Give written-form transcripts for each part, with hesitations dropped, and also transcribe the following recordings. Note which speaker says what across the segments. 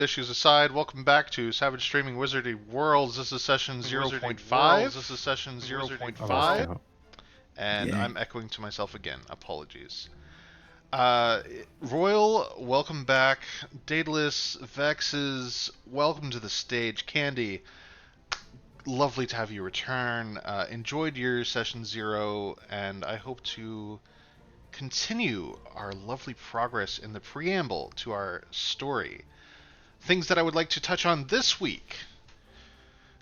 Speaker 1: Issues aside, welcome back to Savage Streaming Wizardy Worlds. This is session 0.5. This is session 0.5. And
Speaker 2: Yay.
Speaker 1: I'm echoing to myself again. Apologies. Royal, welcome back. Daedalus, Vexes, welcome to the stage. Candy, lovely to have you return. Enjoyed your session 0, and I hope to continue our lovely progress in the preamble to our story. Things that I would like to touch on this week.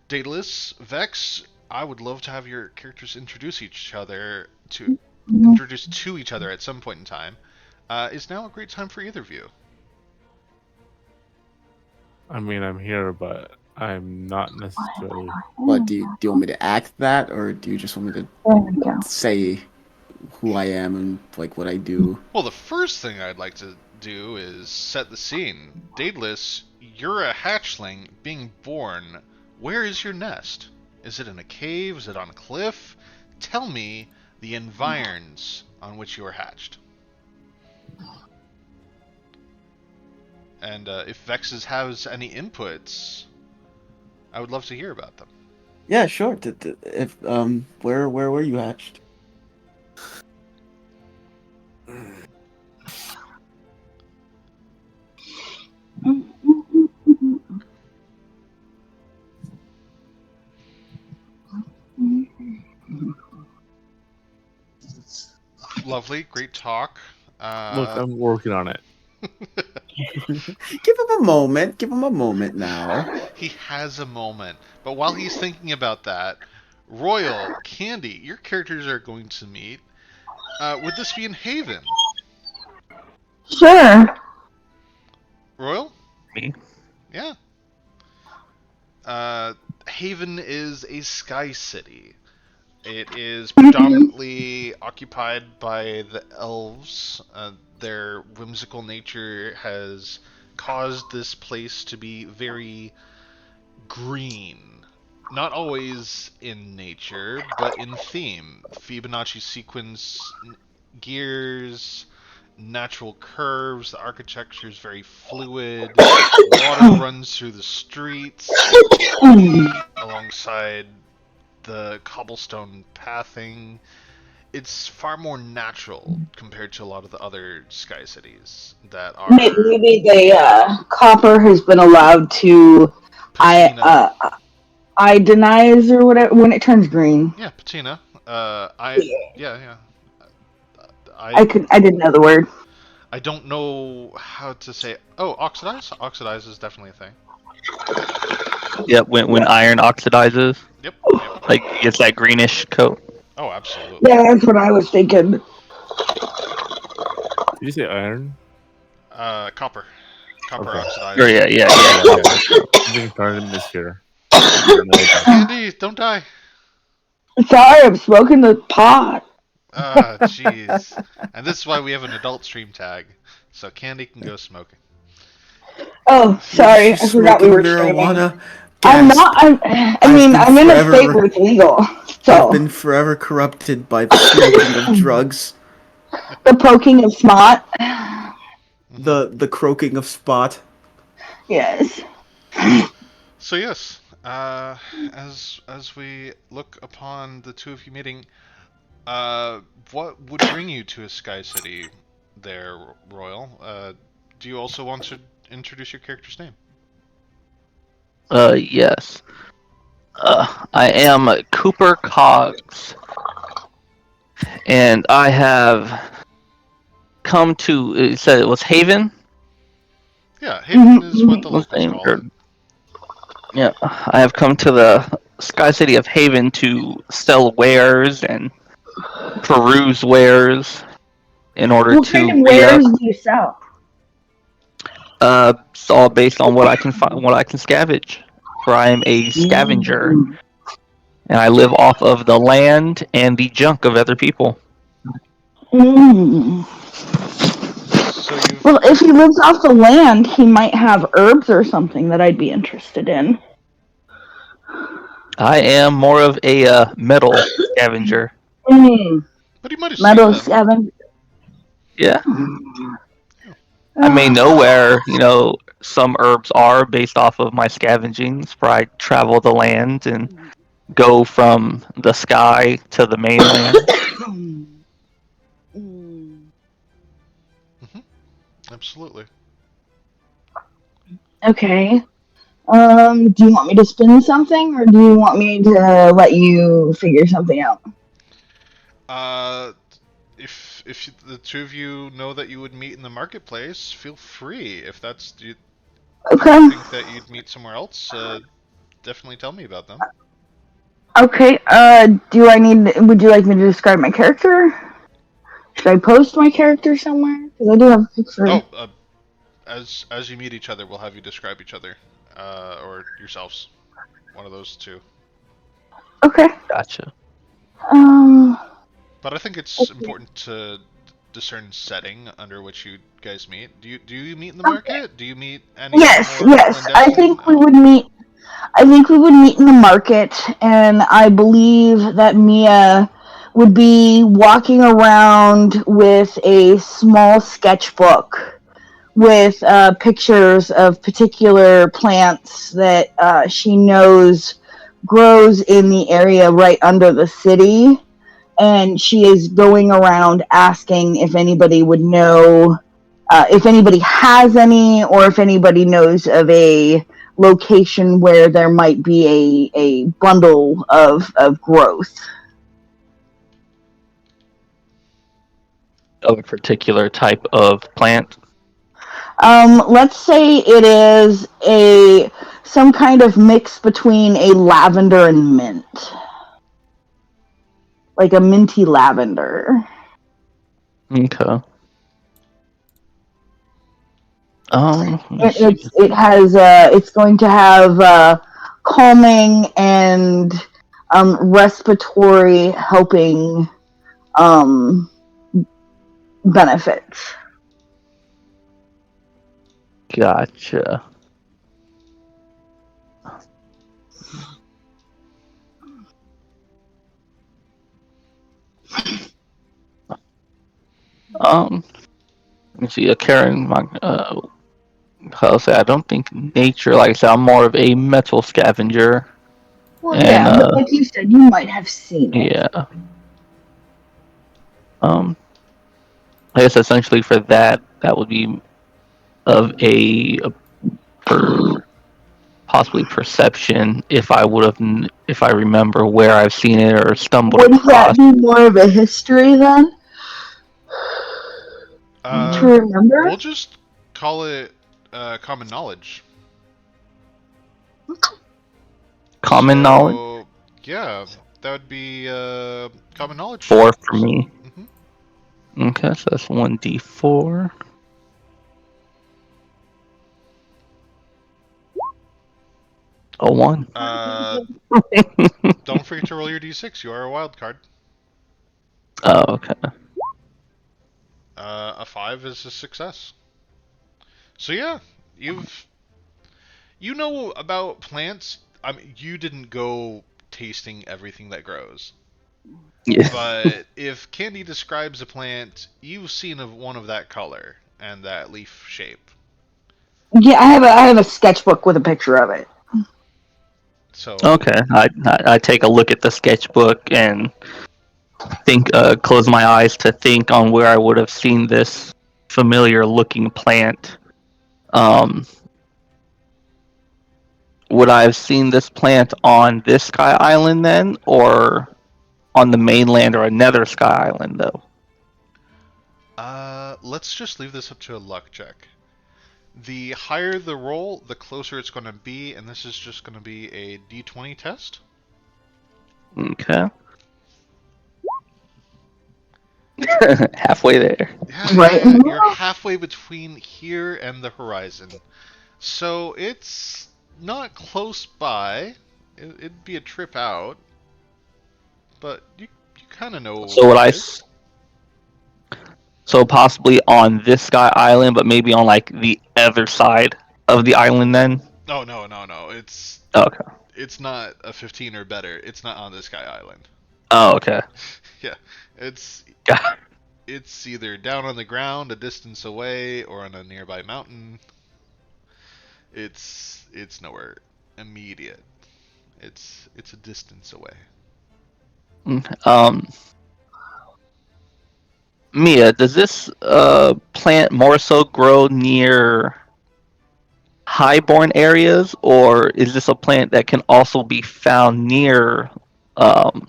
Speaker 1: Daedalus, Vex, I would love to have your characters introduce each other to each other at some point in time. Is now a great time for either of you?
Speaker 3: I mean, I'm here, but I'm not necessarily.
Speaker 2: What do you want me to act that, or do you just want me to say who I am and like what I do?
Speaker 1: Well, the first thing I'd like to do is set the scene. Daedalus, you're a hatchling being born. Where is your nest? Is it in a cave? Is it on a cliff? Tell me the environs on which you were hatched. And if Vexes has any inputs, I would love to hear about them.
Speaker 2: Yeah, sure. If where were you hatched?
Speaker 1: Lovely, great talk.
Speaker 3: Look, I'm working on it.
Speaker 2: Give him a moment. Give him a moment now.
Speaker 1: He has a moment. But while he's thinking about that, Royal, Candy, your characters are going to meet. Would this be in Haven?
Speaker 4: Sure.
Speaker 1: Royal?
Speaker 3: Me?
Speaker 1: Yeah. Haven is a sky city. It is predominantly occupied by the elves. Their whimsical nature has caused this place to be very green. Not always in nature, but in theme. Fibonacci sequence gears, natural curves, the architecture is very fluid, water runs through the streets alongside the cobblestone pathing. It's far more natural compared to a lot of the other sky cities that are.
Speaker 4: Maybe the copper has been allowed to
Speaker 1: Patina.
Speaker 4: iodinize or whatever when it turns green.
Speaker 1: Yeah, patina. Yeah.
Speaker 4: I didn't know the word.
Speaker 1: I don't know how to say. Oh, oxidize. Oxidize is definitely a thing.
Speaker 5: Yep, when iron oxidizes,
Speaker 1: Yep.
Speaker 5: like it gets that greenish coat.
Speaker 1: Oh, absolutely.
Speaker 4: Yeah, that's what I was thinking.
Speaker 3: Did you say iron?
Speaker 1: Copper. Copper
Speaker 3: Okay.
Speaker 1: oxidized.
Speaker 5: Or yeah.
Speaker 3: I'm being started to miss here.
Speaker 1: Andy, don't die.
Speaker 4: Sorry, I'm smoking the pot.
Speaker 1: Jeez. And this is why we have an adult stream tag, so Candy can go smoking.
Speaker 4: Oh, sorry, I
Speaker 2: She's
Speaker 4: forgot we were
Speaker 2: smoking marijuana.
Speaker 4: streaming. I'm
Speaker 2: Gasp.
Speaker 4: not. I'm in a state where it's legal. So
Speaker 2: I've been forever corrupted by the smoking of drugs,
Speaker 4: the poking of snot.
Speaker 2: the croaking of spot.
Speaker 4: Yes.
Speaker 1: So yes, as we look upon the two of you meeting, what would bring you to a sky city there, Royal? Do you also want to introduce your character's name?
Speaker 5: Yes. I am Cooper Cogs, and I have come to. It said it was Haven.
Speaker 1: Yeah, Haven is what the
Speaker 5: What's the
Speaker 1: locals
Speaker 5: name?
Speaker 1: call it.
Speaker 5: Yeah, I have come to the Sky City of Haven to sell wares and peruse wares in order
Speaker 4: What
Speaker 5: to
Speaker 4: kind of
Speaker 5: read
Speaker 4: wares
Speaker 5: up.
Speaker 4: do you sell?
Speaker 5: It's all based on what I can find, what I can scavenge. For I am a scavenger, and I live off of the land and the junk of other people.
Speaker 4: Mm.
Speaker 1: So
Speaker 4: Well, if he lives off the land, he might have herbs or something that I'd be interested in.
Speaker 5: I am more of a metal scavenger.
Speaker 1: But he might have
Speaker 4: Metal
Speaker 1: seen them.
Speaker 4: scavenger.
Speaker 5: Yeah. I may know where, some herbs are based off of my scavengings, where I travel the land and go from the sky to the mainland.
Speaker 1: Absolutely.
Speaker 4: Okay. Do you want me to spin something, or do you want me to let you figure something out?
Speaker 1: Uh, if the two of you know that you would meet in the marketplace, feel free. If that's do you
Speaker 4: Okay.
Speaker 1: think that you'd meet somewhere else, definitely tell me about them.
Speaker 4: Okay. Would you like me to describe my character? Should I post my character somewhere? Because I do have a picture.
Speaker 1: Oh, as you meet each other, we'll have you describe each other, or yourselves. One of those two.
Speaker 4: Okay.
Speaker 5: Gotcha.
Speaker 4: Um.
Speaker 1: But I think it's important to discern setting under which you guys meet. Do you meet in the
Speaker 4: Okay.
Speaker 1: market? Do you meet any of the
Speaker 4: Yes.
Speaker 1: more
Speaker 4: Yes. I
Speaker 1: clandestine?
Speaker 4: think we would meet. I think we would meet in the market, and I believe that Mia would be walking around with a small sketchbook with pictures of particular plants that she knows grows in the area right under the city, and she is going around asking if anybody would know, if anybody has any, or if anybody knows of a location where there might be a bundle of growth.
Speaker 5: Of a particular type of plant.
Speaker 4: Let's say it is some kind of mix between a lavender and mint, like a minty lavender.
Speaker 5: Okay. Let me
Speaker 4: It,
Speaker 5: see.
Speaker 4: it's it has it's going to have calming and respiratory helping um, benefits.
Speaker 5: Gotcha. Let me see. Karen, I'll say I don't think nature. Like I said, I'm more of a metal scavenger,
Speaker 4: Well,
Speaker 5: and
Speaker 4: yeah, but like you said, you might have seen it.
Speaker 5: yeah. Um, I guess essentially for that, that would be of a per possibly perception if I would have if I remember where I've seen it or stumbled
Speaker 4: Wouldn't that
Speaker 5: across.
Speaker 4: be more of a history then? To
Speaker 1: Uh, we'll
Speaker 4: remember?
Speaker 1: just call it common knowledge.
Speaker 5: Common knowledge.
Speaker 1: So yeah, that would be common knowledge check.
Speaker 5: 4 for me.
Speaker 1: hmm
Speaker 5: Okay, so that's 1d4. A 1.
Speaker 1: Don't forget to roll your d6. You are a wild card.
Speaker 5: Oh, okay.
Speaker 1: A 5 is a success. So yeah, you know about plants. I mean, you didn't go tasting everything that grows.
Speaker 5: Yeah.
Speaker 1: But if Candy describes a plant, you've seen one of that color and that leaf shape.
Speaker 4: Yeah, I have a sketchbook with a picture of it.
Speaker 1: So
Speaker 5: Okay, I take a look at the sketchbook and think, close my eyes to think on where I would have seen this familiar looking plant. Um, would I have seen this plant on this sky island then, or on the mainland or another sky island though?
Speaker 1: let's just leave this up to a luck check. The higher the roll, the closer it's going to be, and this is just going to be a d20 test.
Speaker 5: Okay. Halfway there.
Speaker 4: Right.
Speaker 1: You're halfway between here and the horizon. So it's not close by. It'd be a trip out. But you kind of know
Speaker 5: So would
Speaker 1: where
Speaker 5: I?
Speaker 1: it is.
Speaker 5: So possibly on this sky island, but maybe on like the other side of the island then.
Speaker 1: Oh, no. It's
Speaker 5: Oh, okay.
Speaker 1: it's not a 15 or better. It's not on this guy island.
Speaker 5: Oh, okay.
Speaker 1: Yeah, it's
Speaker 5: Got
Speaker 1: It's either down on the ground, a distance away, or on a nearby mountain. It's nowhere immediate. It's a distance away.
Speaker 5: Um, Mia, does this plant more so grow near highborn areas, or is this a plant that can also be found near um,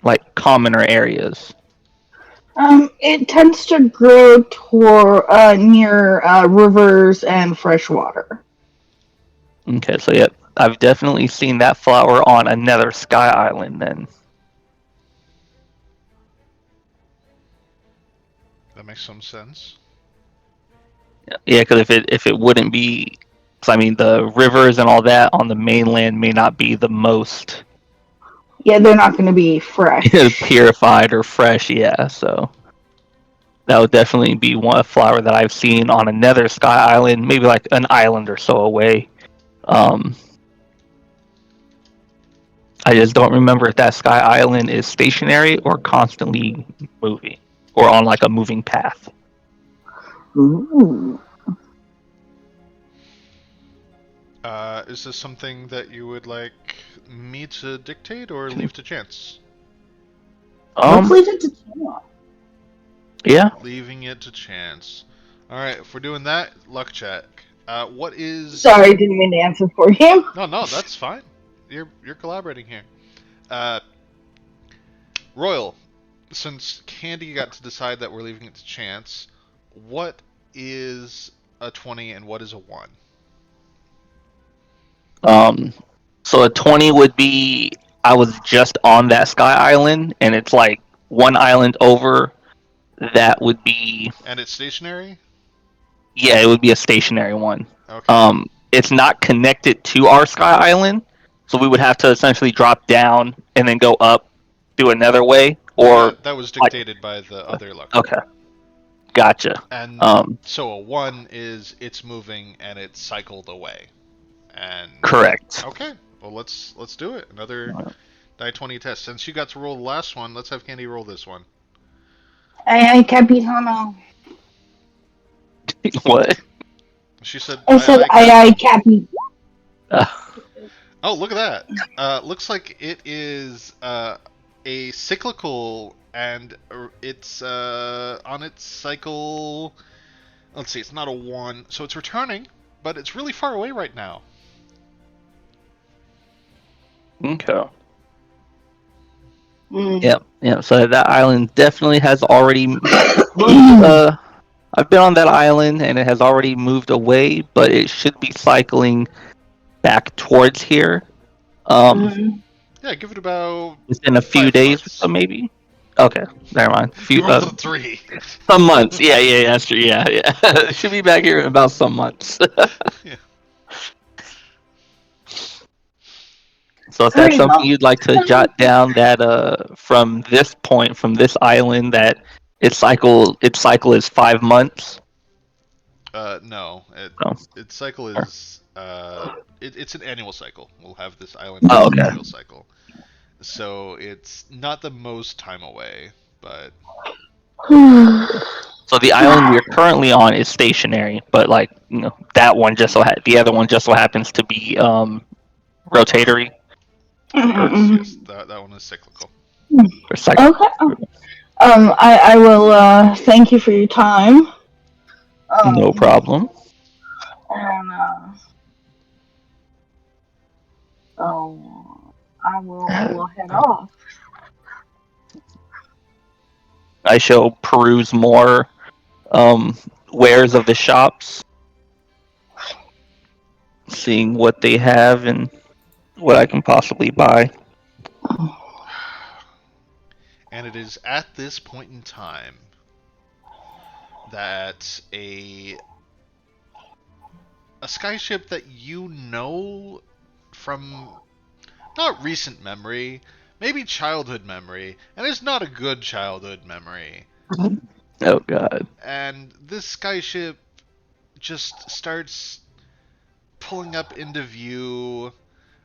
Speaker 5: like commoner areas?
Speaker 4: It tends to grow near rivers and fresh water.
Speaker 5: Okay, so yeah, I've definitely seen that flower on another sky island then.
Speaker 1: That makes some sense.
Speaker 5: Yeah, because if it wouldn't be, 'cause I mean the rivers and all that on the mainland may not be the most
Speaker 4: Yeah, they're not going to be fresh.
Speaker 5: purified or fresh. Yeah, so that would definitely be one flower that I've seen on another sky island, maybe like an island or so away. Um, I just don't remember if that sky island is stationary or constantly moving, or on like a moving path.
Speaker 4: Ooh.
Speaker 1: Is this something that you would like me to dictate or leave to chance?
Speaker 4: Let's leave it to Tina.
Speaker 5: Yeah.
Speaker 1: Leaving it to chance. All right, if we're doing that, luck check. What is?
Speaker 4: Sorry, didn't mean to answer for you.
Speaker 1: No, that's fine. You're collaborating here. Royal, since Candy got to decide that we're leaving it to chance, what is a 20 and what is a 1?
Speaker 5: So a 20 would be I was just on that sky island, and it's like one island over. That would be,
Speaker 1: And it's stationary?
Speaker 5: yeah, it would be a stationary one.
Speaker 1: Okay.
Speaker 5: It's not connected to our sky island, so we would have to essentially drop down and then go up through another way, or
Speaker 1: That was
Speaker 5: like,
Speaker 1: dictated by the other luck.
Speaker 5: okay, gotcha.
Speaker 1: And
Speaker 5: Um,
Speaker 1: so a 1 is it's moving and it's cycled away. And
Speaker 5: correct.
Speaker 1: okay, well let's do it. Another die 20 test. Since you got to roll the last one, let's have Candy roll this one.
Speaker 4: Aye, Capitano.
Speaker 5: What?
Speaker 1: She said,
Speaker 4: I said, aye, Capi.
Speaker 1: Oh, look at that. Looks like it is a cyclical, and it's on its cycle. Let's see, it's not a 1, so it's returning, but it's really far away right now.
Speaker 5: Okay.
Speaker 4: Mm.
Speaker 5: Yeah. So that island definitely has already. I've been on that island, and it has already moved away, but it should be cycling back towards here.
Speaker 1: Yeah, give it about
Speaker 5: Within a few
Speaker 1: 5
Speaker 5: days,
Speaker 1: months.
Speaker 5: so maybe. Okay, never mind.
Speaker 1: You rolled a 3.
Speaker 5: Some months. Yeah. That's true. Yeah. Should be back here in about some months.
Speaker 1: Yeah.
Speaker 5: So if that's something you'd like to jot down, that from this point, from this island, that its cycle is 5 months.
Speaker 1: No.
Speaker 5: Oh.
Speaker 1: Its cycle is it's an annual cycle. We'll have this island
Speaker 5: Oh,
Speaker 1: as an
Speaker 5: okay.
Speaker 1: annual cycle. So it's not the most time away, but
Speaker 5: So the island we're currently on is stationary, but like that one the other one just so happens to be rotatory.
Speaker 1: yes, that one is cyclical.
Speaker 5: Or cycle.
Speaker 4: Okay. I will thank you for your time.
Speaker 5: No problem.
Speaker 4: And I will head off.
Speaker 5: I shall peruse more wares of the shops, seeing what they have and what I can possibly buy.
Speaker 1: And it is at this point in time that a skyship that you know from not recent memory, maybe childhood memory, and it's not a good childhood memory.
Speaker 5: Oh god.
Speaker 1: And this skyship just starts pulling up into view,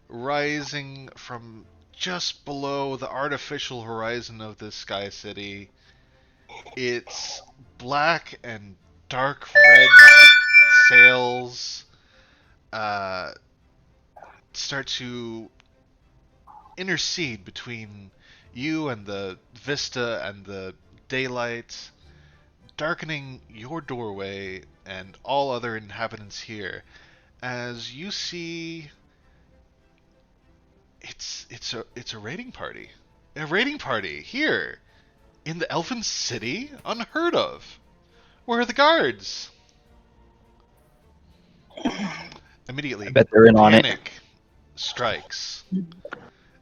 Speaker 1: rising from just below the artificial horizon of this sky city, It's black and dark red sails uh, start to intercede between you and the vista and the daylight, darkening your doorway and all other inhabitants here. As you see, it's a raiding party, here in the Elfin City, unheard of. Where are the guards?
Speaker 5: I
Speaker 1: Immediately,
Speaker 5: bet they're in on it.
Speaker 1: panic strikes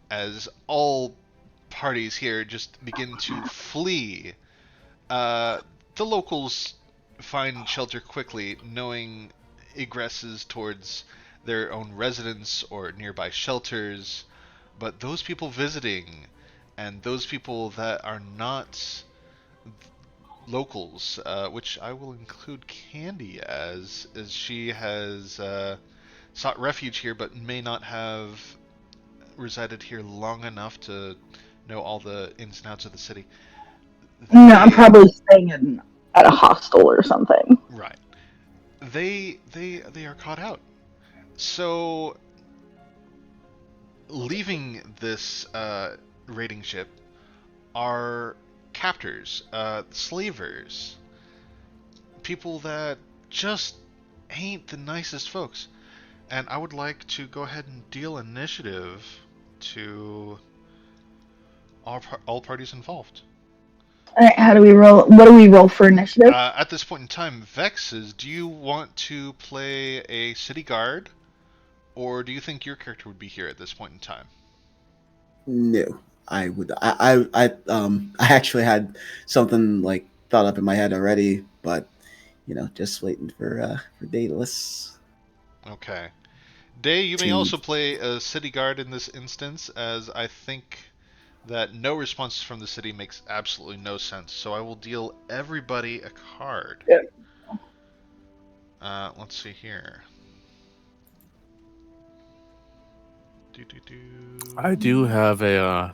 Speaker 1: as all parties here just begin to flee. The locals find shelter quickly, knowing egresses towards their own residence or nearby shelters. But those people visiting and those people that are not locals, which I will include Candy as she has sought refuge here, but may not have resided here long enough to know all the ins and outs of the city.
Speaker 4: No, I'm
Speaker 1: They,
Speaker 4: probably staying at a hostel or something.
Speaker 1: right. They are caught out. So leaving this raiding ship are captors, slavers, people that just ain't the nicest folks. And I would like to go ahead and deal initiative to all parties involved.
Speaker 4: All right, how do we roll? What do we roll for initiative?
Speaker 1: At this point in time, Vexes, do you want to play a city guard, or do you think your character would be here at this point in time?
Speaker 2: No, I would. I actually had something like thought up in my head already, but just waiting for Daedalus
Speaker 1: Okay. Day, you may
Speaker 2: to.
Speaker 1: also play a city guard in this instance, as I think that no response from the city makes absolutely no sense. So I will deal everybody a card.
Speaker 4: Yeah.
Speaker 1: Let's see here.
Speaker 3: I do have an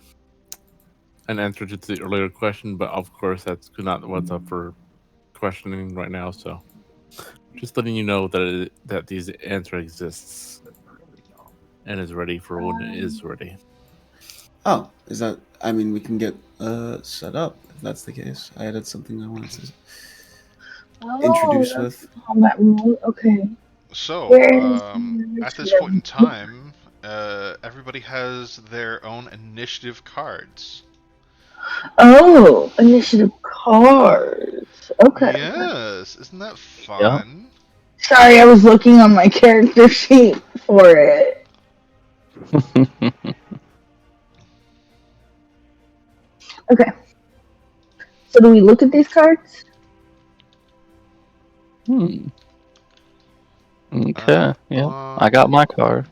Speaker 3: answer to the earlier question, but of course that's not what's up for questioning right now. So just letting you know that these answer exists and is ready for when it is ready.
Speaker 2: Oh, is that? I mean, we can get set up if that's the case. I added something I wanted to introduce
Speaker 4: Oh,
Speaker 2: with.
Speaker 4: combat rule. Okay.
Speaker 1: So,
Speaker 4: Where is the
Speaker 1: at this point in
Speaker 4: initiative?
Speaker 1: time, everybody has their own initiative cards.
Speaker 4: Oh, initiative cards. Okay.
Speaker 1: Yes, isn't that fun?
Speaker 4: Sorry, I was looking on my character sheet for it. Okay. So do we look at these cards?
Speaker 5: Okay,
Speaker 1: Alright,
Speaker 5: yeah. I got my card.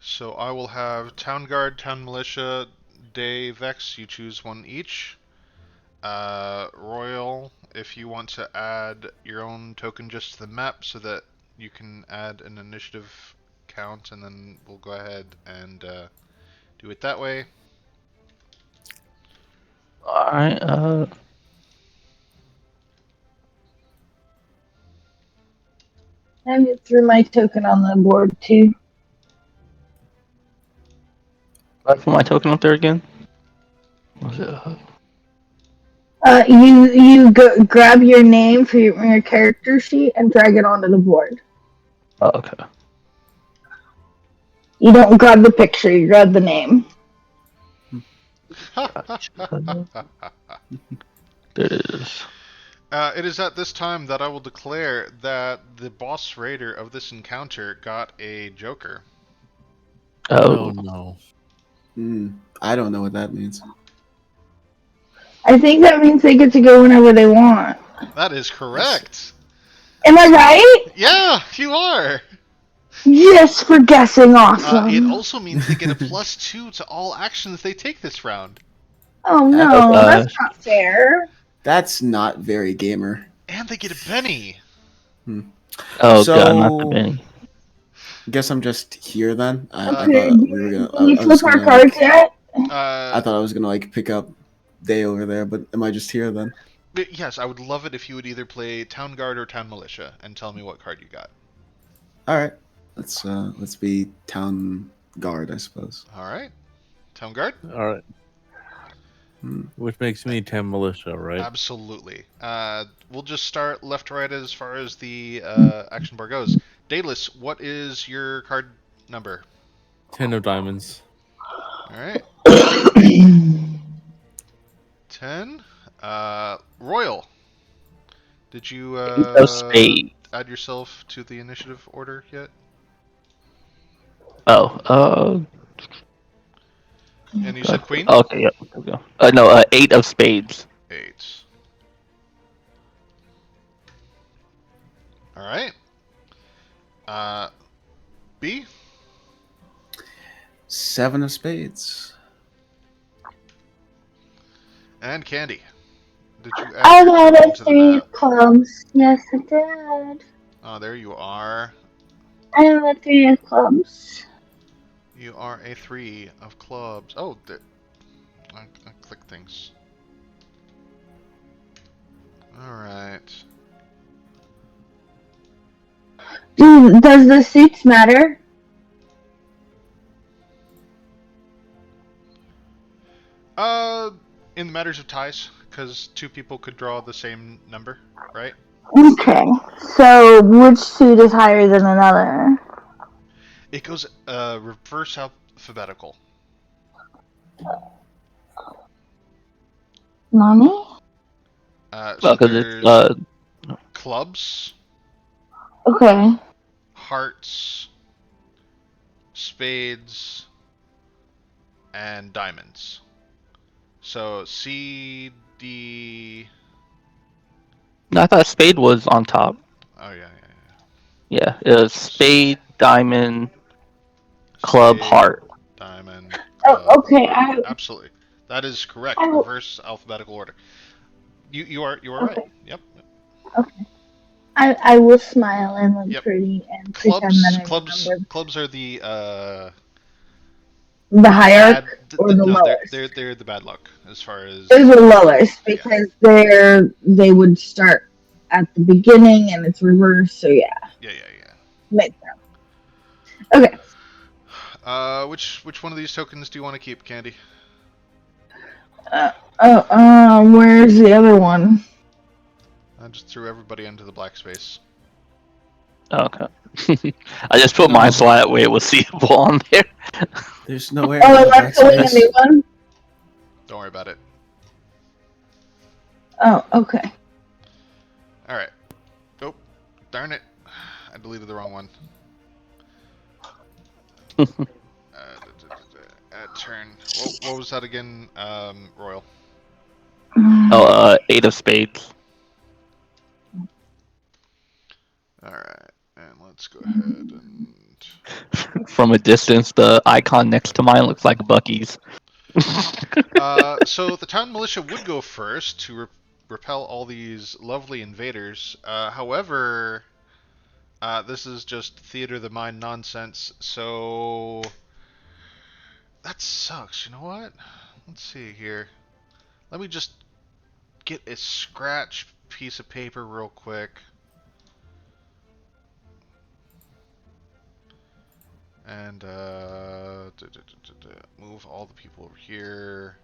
Speaker 1: So I will have Town Guard, Town Militia, Day, Vex, you choose one each. Royal, if you want to add your own token just to the map so that you can add an initiative count, and then we'll go ahead and do it that way.
Speaker 5: Alright,
Speaker 4: I threw my token on the board too.
Speaker 5: I put my token up there again. Was it?
Speaker 4: You grab your name from your character sheet and drag it onto the board.
Speaker 5: Oh, okay.
Speaker 4: You don't grab the picture, you grab the name.
Speaker 5: Gotcha. There it is.
Speaker 1: It is at this time that I will declare that the boss raider of this encounter got a joker.
Speaker 3: Oh
Speaker 5: Oh,
Speaker 3: no.
Speaker 2: I don't know what that means.
Speaker 4: I think that means they get to go whenever they want.
Speaker 1: That is correct.
Speaker 4: Am I right?
Speaker 1: Yeah, you are.
Speaker 4: Yes, for guessing awesome.
Speaker 1: It also means they get a +2 to all actions they take this round.
Speaker 4: Oh no,
Speaker 5: That's-
Speaker 4: that's not fair.
Speaker 2: That's not very gamer.
Speaker 1: And they get a Benny.
Speaker 5: oh
Speaker 2: So-
Speaker 5: god, not the Benny.
Speaker 2: guess I'm just here then. I
Speaker 4: Okay.
Speaker 2: thought we were gonna.
Speaker 4: Did we
Speaker 2: I was
Speaker 4: flip our
Speaker 2: gonna
Speaker 4: cards
Speaker 2: like.
Speaker 4: yet?
Speaker 2: I thought I was gonna like pick up Day over there, but am I just here then?
Speaker 1: Yes, I would love it if you would either play Town Guard or Town Militia and tell me what card you got.
Speaker 2: All right. Let's be Town Guard, I suppose.
Speaker 1: All right. Town Guard?
Speaker 3: All right. Which makes me 10 militia, right?
Speaker 1: Absolutely. We'll just start left to right as far as the action bar goes. Daedalus, what is your card number?
Speaker 3: 10 of diamonds.
Speaker 1: All right. 10. Royal. Did you
Speaker 5: Spade.
Speaker 1: add yourself to the initiative order yet?
Speaker 5: Oh,
Speaker 1: And you said Queen?
Speaker 5: okay, yep. There we go. No, 8 of spades.
Speaker 1: 8. All right. B.
Speaker 2: 7 of spades.
Speaker 1: And Candy. Did you add
Speaker 4: I
Speaker 1: your
Speaker 4: got
Speaker 1: token
Speaker 4: a
Speaker 1: to the
Speaker 4: 3
Speaker 1: map?
Speaker 4: of clubs. Yes, I did.
Speaker 1: Oh, there you are.
Speaker 4: I have a 3 of clubs.
Speaker 1: You are a 3 of clubs. Oh, I click things. Alright.
Speaker 4: Does the suits matter?
Speaker 1: In the matters of ties, because 2 people could draw the same number, right?
Speaker 4: Okay. So which suit is higher than another?
Speaker 1: It goes reverse alphabetical.
Speaker 4: Nani?
Speaker 1: So
Speaker 5: Because
Speaker 1: there's clubs,
Speaker 4: Okay.
Speaker 1: hearts, spades, and diamonds. So C, D.
Speaker 5: no, I thought spade was on top.
Speaker 1: Oh yeah.
Speaker 5: Yeah, it was spade, diamond, club,
Speaker 1: Spade,
Speaker 5: heart.
Speaker 1: diamond,
Speaker 4: Oh,
Speaker 1: club,
Speaker 4: okay.
Speaker 1: heart. Absolutely, that is correct.
Speaker 4: I,
Speaker 1: Reverse alphabetical order. You are right.
Speaker 4: okay.
Speaker 1: Yep.
Speaker 4: Okay. I will smile and look
Speaker 1: Yep.
Speaker 4: pretty and pretend that I remember
Speaker 1: Clubs are the
Speaker 4: the higher
Speaker 1: bad.
Speaker 4: or the
Speaker 1: No,
Speaker 4: lowest.
Speaker 1: they're the bad luck as far as.
Speaker 4: They're the lowest
Speaker 1: Yeah.
Speaker 4: because they would start at the beginning and it's reversed. So yeah,
Speaker 1: Yeah.
Speaker 4: makes sense. Okay.
Speaker 1: Which one of these tokens do you want to keep, Candy?
Speaker 4: Where's the other one?
Speaker 1: I just threw everybody into the black space.
Speaker 5: Okay. I just put
Speaker 2: No.
Speaker 5: mine so that way it was seeable on there.
Speaker 2: There's nowhere
Speaker 4: Oh,
Speaker 2: in
Speaker 4: am
Speaker 2: the
Speaker 4: I filling a
Speaker 2: backspace.
Speaker 4: new one?
Speaker 1: Don't worry about it.
Speaker 4: Oh, okay.
Speaker 1: All right. Oh, darn it! I deleted the wrong one. Turn. What was that again? Royal.
Speaker 5: Oh, 8 of spades.
Speaker 1: All right, and let's go ahead and.
Speaker 5: From a distance, the icon next to mine looks like Bucky's.
Speaker 1: So the town militia would go first to repel all these lovely invaders. However, this is just theater of the mind nonsense. So that sucks. You know what? Let's see here. Let me just get a scratch piece of paper real quick. And move all the people over here.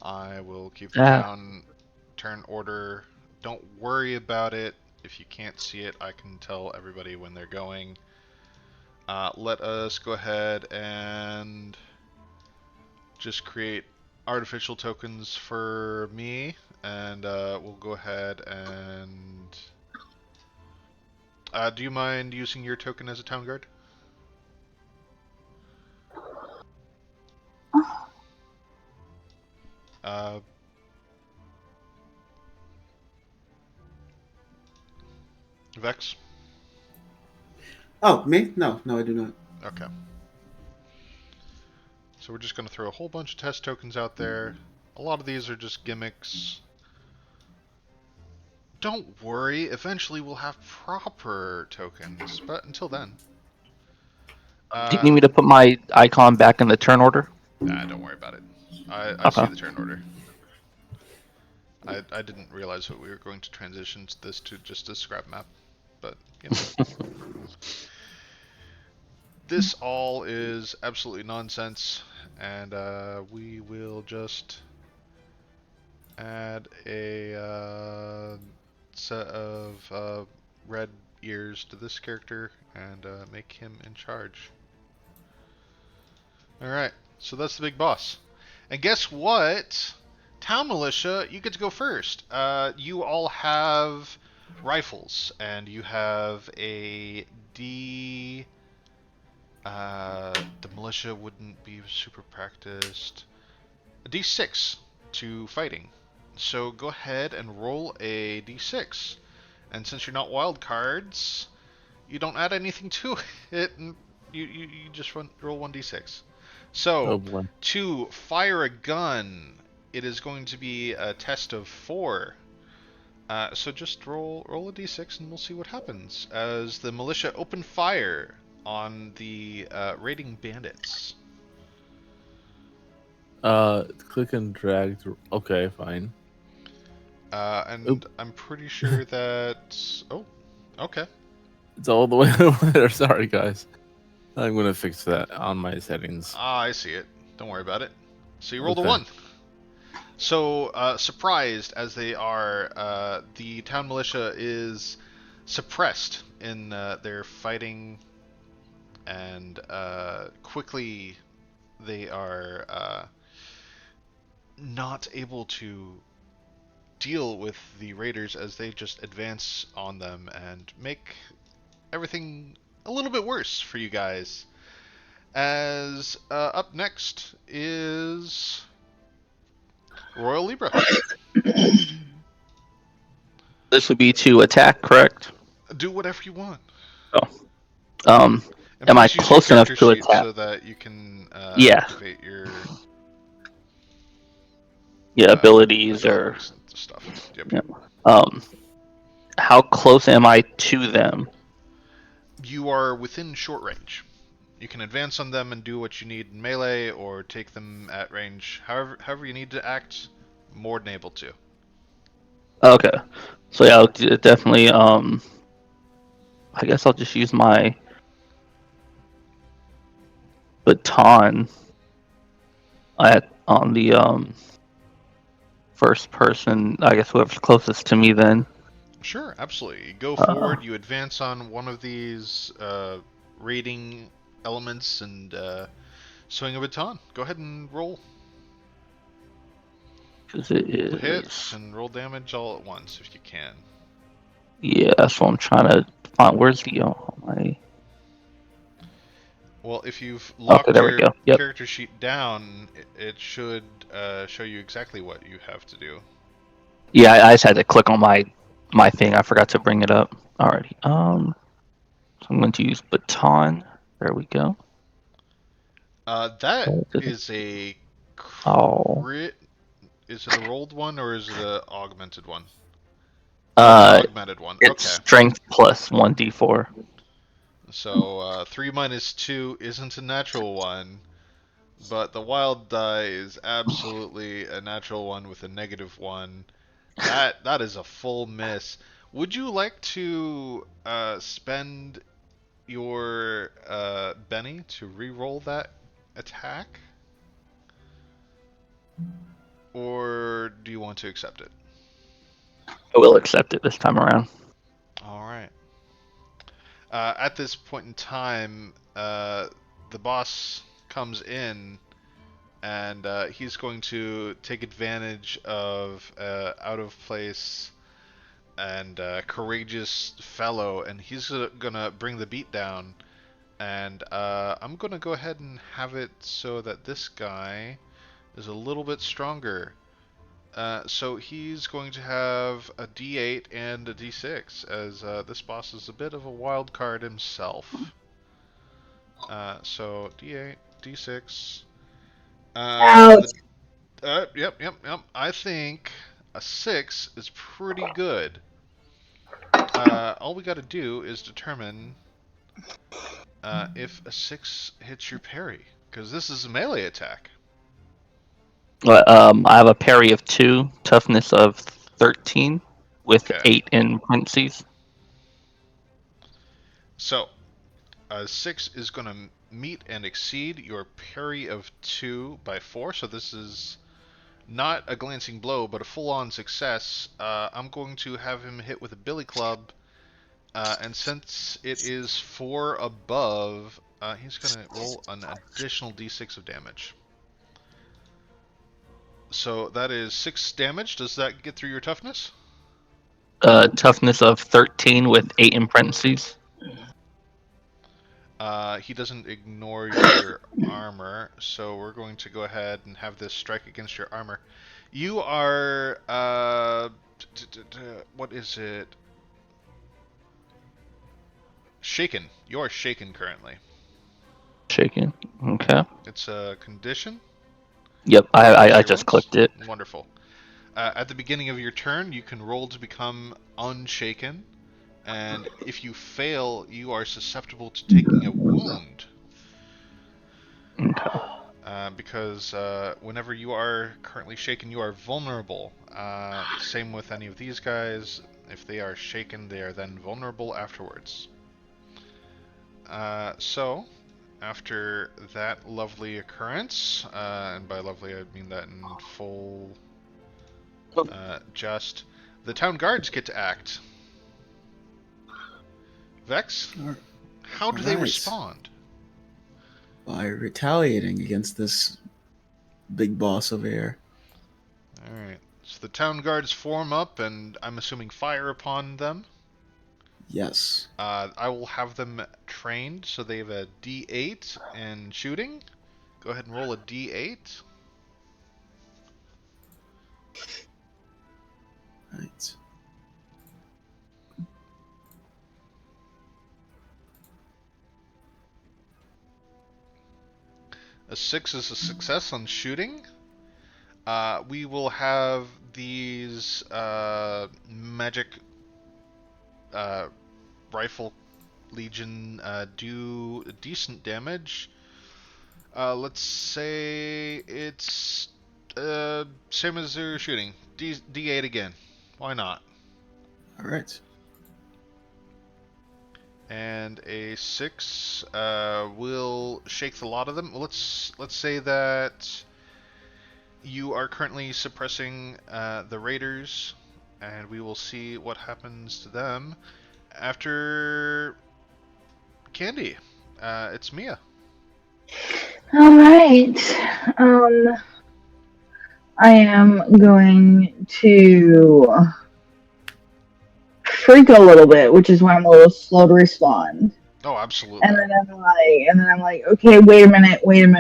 Speaker 1: I will keep the town turn order. Don't worry about it. If you can't see it, I can tell everybody when they're going. Let us go ahead and just create artificial tokens for me, and we'll go ahead and. Do you mind using your token as a town guard? Vex?
Speaker 2: Oh, me? No, I do not.
Speaker 1: Okay. So we're just going to throw a whole bunch of test tokens out there. A lot of these are just gimmicks. Don't worry, eventually we'll have proper tokens, but until then.
Speaker 5: Do you need me to put my icon back in the turn order?
Speaker 1: Nah, don't worry about it. I see
Speaker 5: Okay.
Speaker 1: the turn order. I didn't realize what we were going to transition this to just a scrap map, but you know. This all is absolutely nonsense, and we will just add a set of red ears to this character and make him in charge. Alright, so that's the big boss. And guess what? Town Militia, you get to go first. You all have rifles, and you have a D. The militia wouldn't be super practiced. A D6 to fighting. So go ahead and roll a D6. And since you're not wild cards, you don't add anything to it, and you just roll 1d6.
Speaker 3: Oh
Speaker 1: So,
Speaker 3: boy.
Speaker 1: to fire a gun, it is going to be a test of 4. So just roll a d6 and we'll see what happens as the militia open fire on the raiding bandits.
Speaker 3: Click and drag. Okay, fine.
Speaker 1: And
Speaker 3: Oop.
Speaker 1: I'm pretty sure that... Oh, okay.
Speaker 3: It's all the way over there. Sorry, guys. I'm gonna fix that on my settings.
Speaker 1: Ah, I see it. Don't worry about it. So you rolled a
Speaker 3: Okay.
Speaker 1: 1. So, surprised as they are, the town militia is suppressed in their fighting, and quickly they are not able to deal with the raiders as they just advance on them and make everything a little bit worse for you guys. As up next is Royal Libra.
Speaker 5: This would be to attack, correct?
Speaker 1: Do whatever you want.
Speaker 5: Oh. Um,
Speaker 1: And
Speaker 5: am I
Speaker 1: please use your
Speaker 5: close enough
Speaker 1: character
Speaker 5: to
Speaker 1: sheet
Speaker 5: attack?
Speaker 1: so that you can
Speaker 5: Yeah.
Speaker 1: activate your
Speaker 5: Yeah, abilities or
Speaker 1: dialogues and stuff. Yep.
Speaker 5: yeah. Um, how close am I to them?
Speaker 1: You are within short range. You can advance on them and do what you need in melee, or take them at range. However you need to act, more than able to.
Speaker 5: Okay, so yeah, I'll definitely. I guess I'll just use my baton on the first person. I guess whoever's closest to me then.
Speaker 1: Sure, absolutely. You go
Speaker 5: Uh,
Speaker 1: forward, you advance on one of these raiding elements, and swing a baton. Go ahead and roll
Speaker 5: Because it
Speaker 1: hits
Speaker 5: is.
Speaker 1: and roll damage all at once if you can.
Speaker 5: Yeah, that's what I'm trying to find. Where's the my?
Speaker 1: Well, if you've
Speaker 5: Okay,
Speaker 1: locked
Speaker 5: there we
Speaker 1: your
Speaker 5: go. Yep.
Speaker 1: character sheet down, it should show you exactly what you have to do.
Speaker 5: Yeah, I just had to click on my thing. I forgot to bring it up. Alrighty. So I'm going to use baton. There we go.
Speaker 1: That
Speaker 5: Oh, it
Speaker 1: is a
Speaker 5: Oh.
Speaker 1: crit. Is it a rolled one or is it an augmented one? That's an
Speaker 5: Uh,
Speaker 1: augmented one.
Speaker 5: it's
Speaker 1: Okay.
Speaker 5: strength plus 1d4.
Speaker 1: So 3 minus 2 isn't a natural one, but the wild die is absolutely a natural one with a negative 1. That is a full miss. Would you like to spend your Benny to re-roll that attack? Or do you want to accept it?
Speaker 5: I will accept it this time around.
Speaker 1: Alright. At this point in time, the boss comes in and he's going to take advantage of out of place and courageous fellow, and he's gonna bring the beat down. And I'm gonna go ahead and have it so that this guy is a little bit stronger. So he's going to have a D8 and a D6, as this boss is a bit of a wild card himself. So D8, D6.
Speaker 4: Ouch.
Speaker 1: Yep. I think a 6 is pretty good. All we got to do is determine if a 6 hits your parry, because this is a melee attack.
Speaker 5: I have a parry of 2, toughness of 13, with
Speaker 1: Okay.
Speaker 5: 8 in parentheses.
Speaker 1: So, 6 is going to meet and exceed your parry of 2 by 4, so this is not a glancing blow, but a full-on success. I'm going to have him hit with a billy club, and since it is 4 above, he's going to roll an additional d6 of damage. So that is 6 damage. Does that get through your toughness?
Speaker 5: Toughness of 13 with 8 in parentheses.
Speaker 1: He doesn't ignore your armor, so we're going to go ahead and have this strike against your armor. You are, what is it? Shaken. You are shaken currently.
Speaker 5: Shaken. Okay.
Speaker 1: It's a condition.
Speaker 5: Yep, I just clicked it.
Speaker 1: Wonderful. At the beginning of your turn, you can roll to become unshaken, and if you fail, you are susceptible to taking a wound.
Speaker 5: Okay.
Speaker 1: Because whenever you are currently shaken, you are vulnerable. Same with any of these guys. If they are shaken, they are then vulnerable afterwards. So, after that lovely occurrence, and by lovely I mean that in full just, the town guards get to act. Vex, how do they
Speaker 2: Alright.
Speaker 1: respond?
Speaker 2: By retaliating against this big boss over here.
Speaker 1: Alright, so the town guards form up, and I'm assuming fire upon them.
Speaker 2: Yes.
Speaker 1: I will have them trained, so they have a D8 in shooting. Go ahead and roll a D8.
Speaker 2: Right.
Speaker 1: A 6 is a success on shooting. We will have these magic rifle legion do decent damage. Let's say it's same as they're shooting. D8 again. Why not?
Speaker 2: Alright.
Speaker 1: And a 6 will shake the lot of them. Let's say that you are currently suppressing the raiders, and we will see what happens to them after Candy. It's Mia.
Speaker 4: All right. I am going to freak a little bit, which is why I'm a little slow to respond.
Speaker 1: Oh, absolutely.
Speaker 4: And then I'm like, okay, wait a minute, and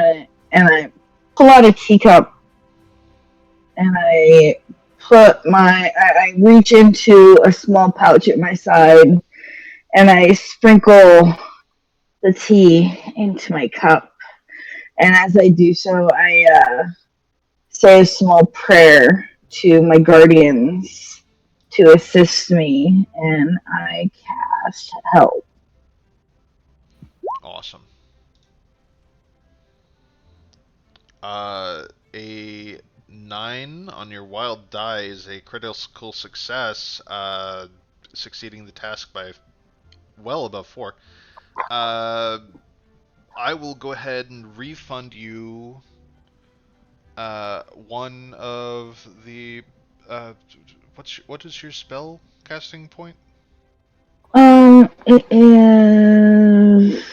Speaker 4: I pull out a teacup, and I I reach into a small pouch at my side, and I sprinkle the tea into my cup. And as I do so, I say a small prayer to my guardians to assist me, and I cast help.
Speaker 1: Awesome. A 9 on your wild die is a critical success, succeeding the task by well above 4. I will go ahead and refund you one of the what is your spell casting point?
Speaker 4: It is.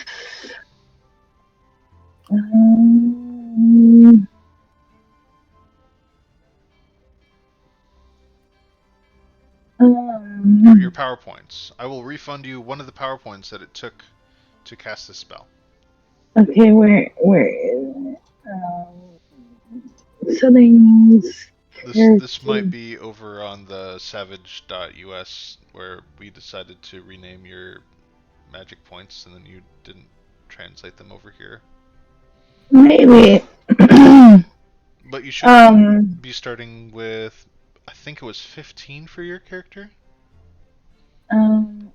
Speaker 1: Your power points. I will refund you one of the power points that it took to cast this spell.
Speaker 4: Okay, where is it? Settings.
Speaker 1: This might be over on the savage.us where we decided to rename your magic points and then you didn't translate them over here.
Speaker 4: Maybe.
Speaker 1: But you should be starting with, I think it was 15 for your character?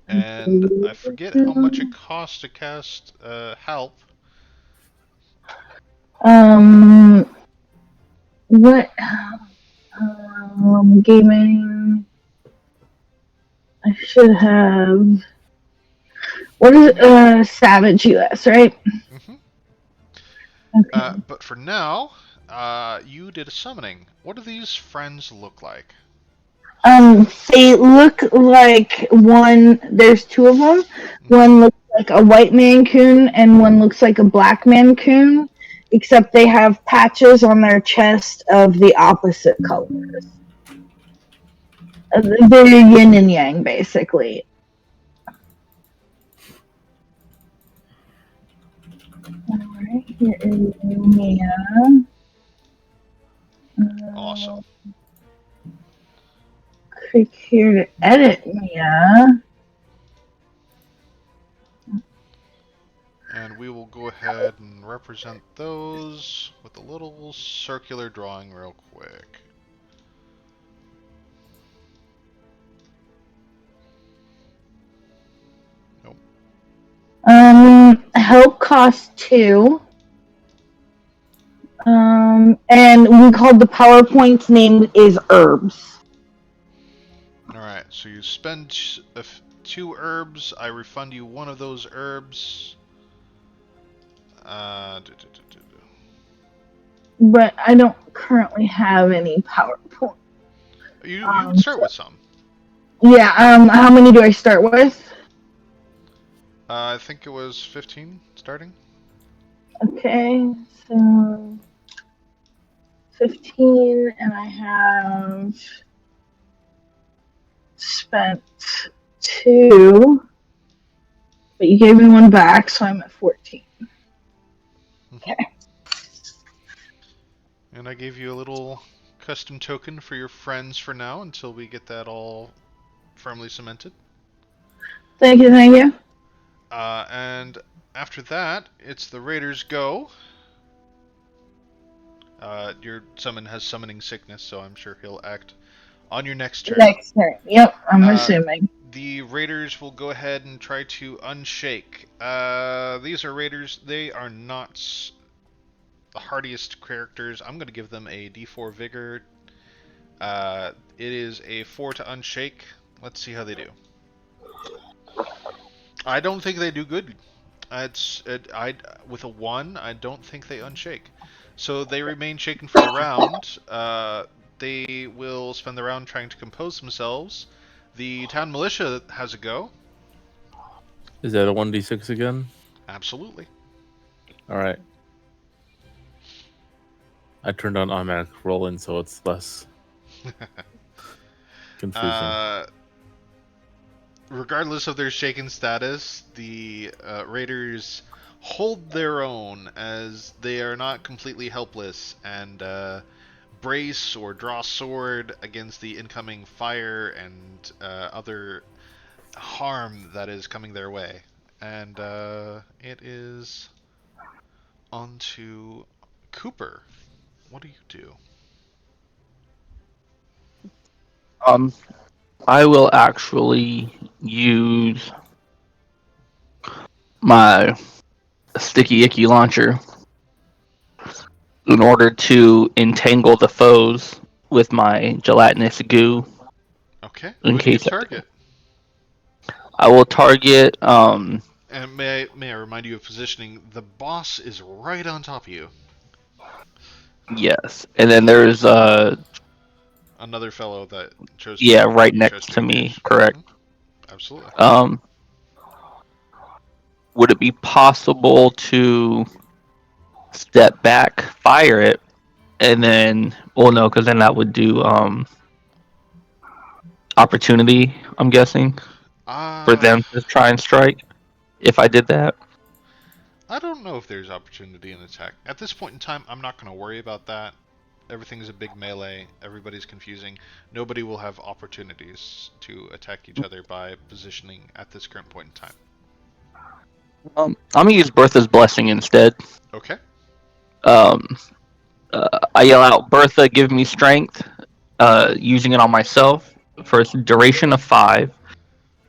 Speaker 1: And I forget how much it costs to cast Help.
Speaker 4: What? Gaming. I should have. What is Savage US, right?
Speaker 1: Hmm.
Speaker 4: Okay.
Speaker 1: But for now, you did a summoning. What do these friends look like?
Speaker 4: They look like one. There's two of them.
Speaker 1: Hmm.
Speaker 4: One looks like a white mancoon, and one looks like a black mancoon. Except they have patches on their chest of the opposite colors. They're yin and yang, basically. Alright, here is Mia.
Speaker 1: Awesome.
Speaker 4: Click here to edit Mia.
Speaker 1: And we will go ahead and represent those with a little circular drawing real quick.
Speaker 4: Help costs 2. And we called the PowerPoint's name is Herbs.
Speaker 1: Alright, so you spend 2 herbs. I refund you 1 of those herbs.
Speaker 4: But I don't currently have any PowerPoint.
Speaker 1: You can start with some.
Speaker 4: Yeah, how many do I start with?
Speaker 1: I think it was 15 starting.
Speaker 4: Okay, so 15, and I have spent 2, but you gave me 1 back, so I'm at 14. Okay.
Speaker 1: And I gave you a little custom token for your friends for now until we get that all firmly cemented.
Speaker 4: Thank you, thank you.
Speaker 1: And after that, it's the Raiders' go. Your summon has summoning sickness, so I'm sure he'll act on your next turn.
Speaker 4: Next turn. Yep, I'm assuming.
Speaker 1: The Raiders will go ahead and try to unshake. These are Raiders. They are not the hardiest characters. I'm going to give them a D4 Vigor. It is a 4 to unshake. Let's see how they do. I don't think they do good. With a 1, I don't think they unshake. So they remain shaken for the round. They will spend the round trying to compose themselves. The town militia has a go.
Speaker 3: Is that a 1d6 again?
Speaker 1: Absolutely.
Speaker 3: All right. I turned on automatic rolling, so it's less confusing.
Speaker 1: Regardless of their shaken status, the Raiders hold their own as they are not completely helpless and brace or draw sword against the incoming fire and other harm that is coming their way. And it is on to Cooper. What do you do?
Speaker 5: I will actually use my sticky icky launcher in order to entangle the foes with my gelatinous goo.
Speaker 1: Okay.
Speaker 5: In
Speaker 1: Who do you
Speaker 5: case
Speaker 1: target?
Speaker 5: I will target.
Speaker 1: And may I remind you of positioning? The boss is right on top of you.
Speaker 5: Yes, and then there's
Speaker 1: Another fellow that chose.
Speaker 5: yeah, right
Speaker 1: chose
Speaker 5: next to me.
Speaker 1: engage.
Speaker 5: Correct.
Speaker 1: Absolutely.
Speaker 5: Would it be possible to step back, fire it, and then? Well, no, because then that would do opportunity. I'm guessing for them to try and strike. If I did that.
Speaker 1: I don't know if there's opportunity in attack. At this point in time, I'm not going to worry about that. Everything's a big melee. Everybody's confusing. Nobody will have opportunities to attack each other by positioning at this current point in time.
Speaker 5: I'm gonna use Bertha's blessing instead.
Speaker 1: Okay.
Speaker 5: I yell out, "Bertha, give me strength!" Using it on myself for a duration of 5,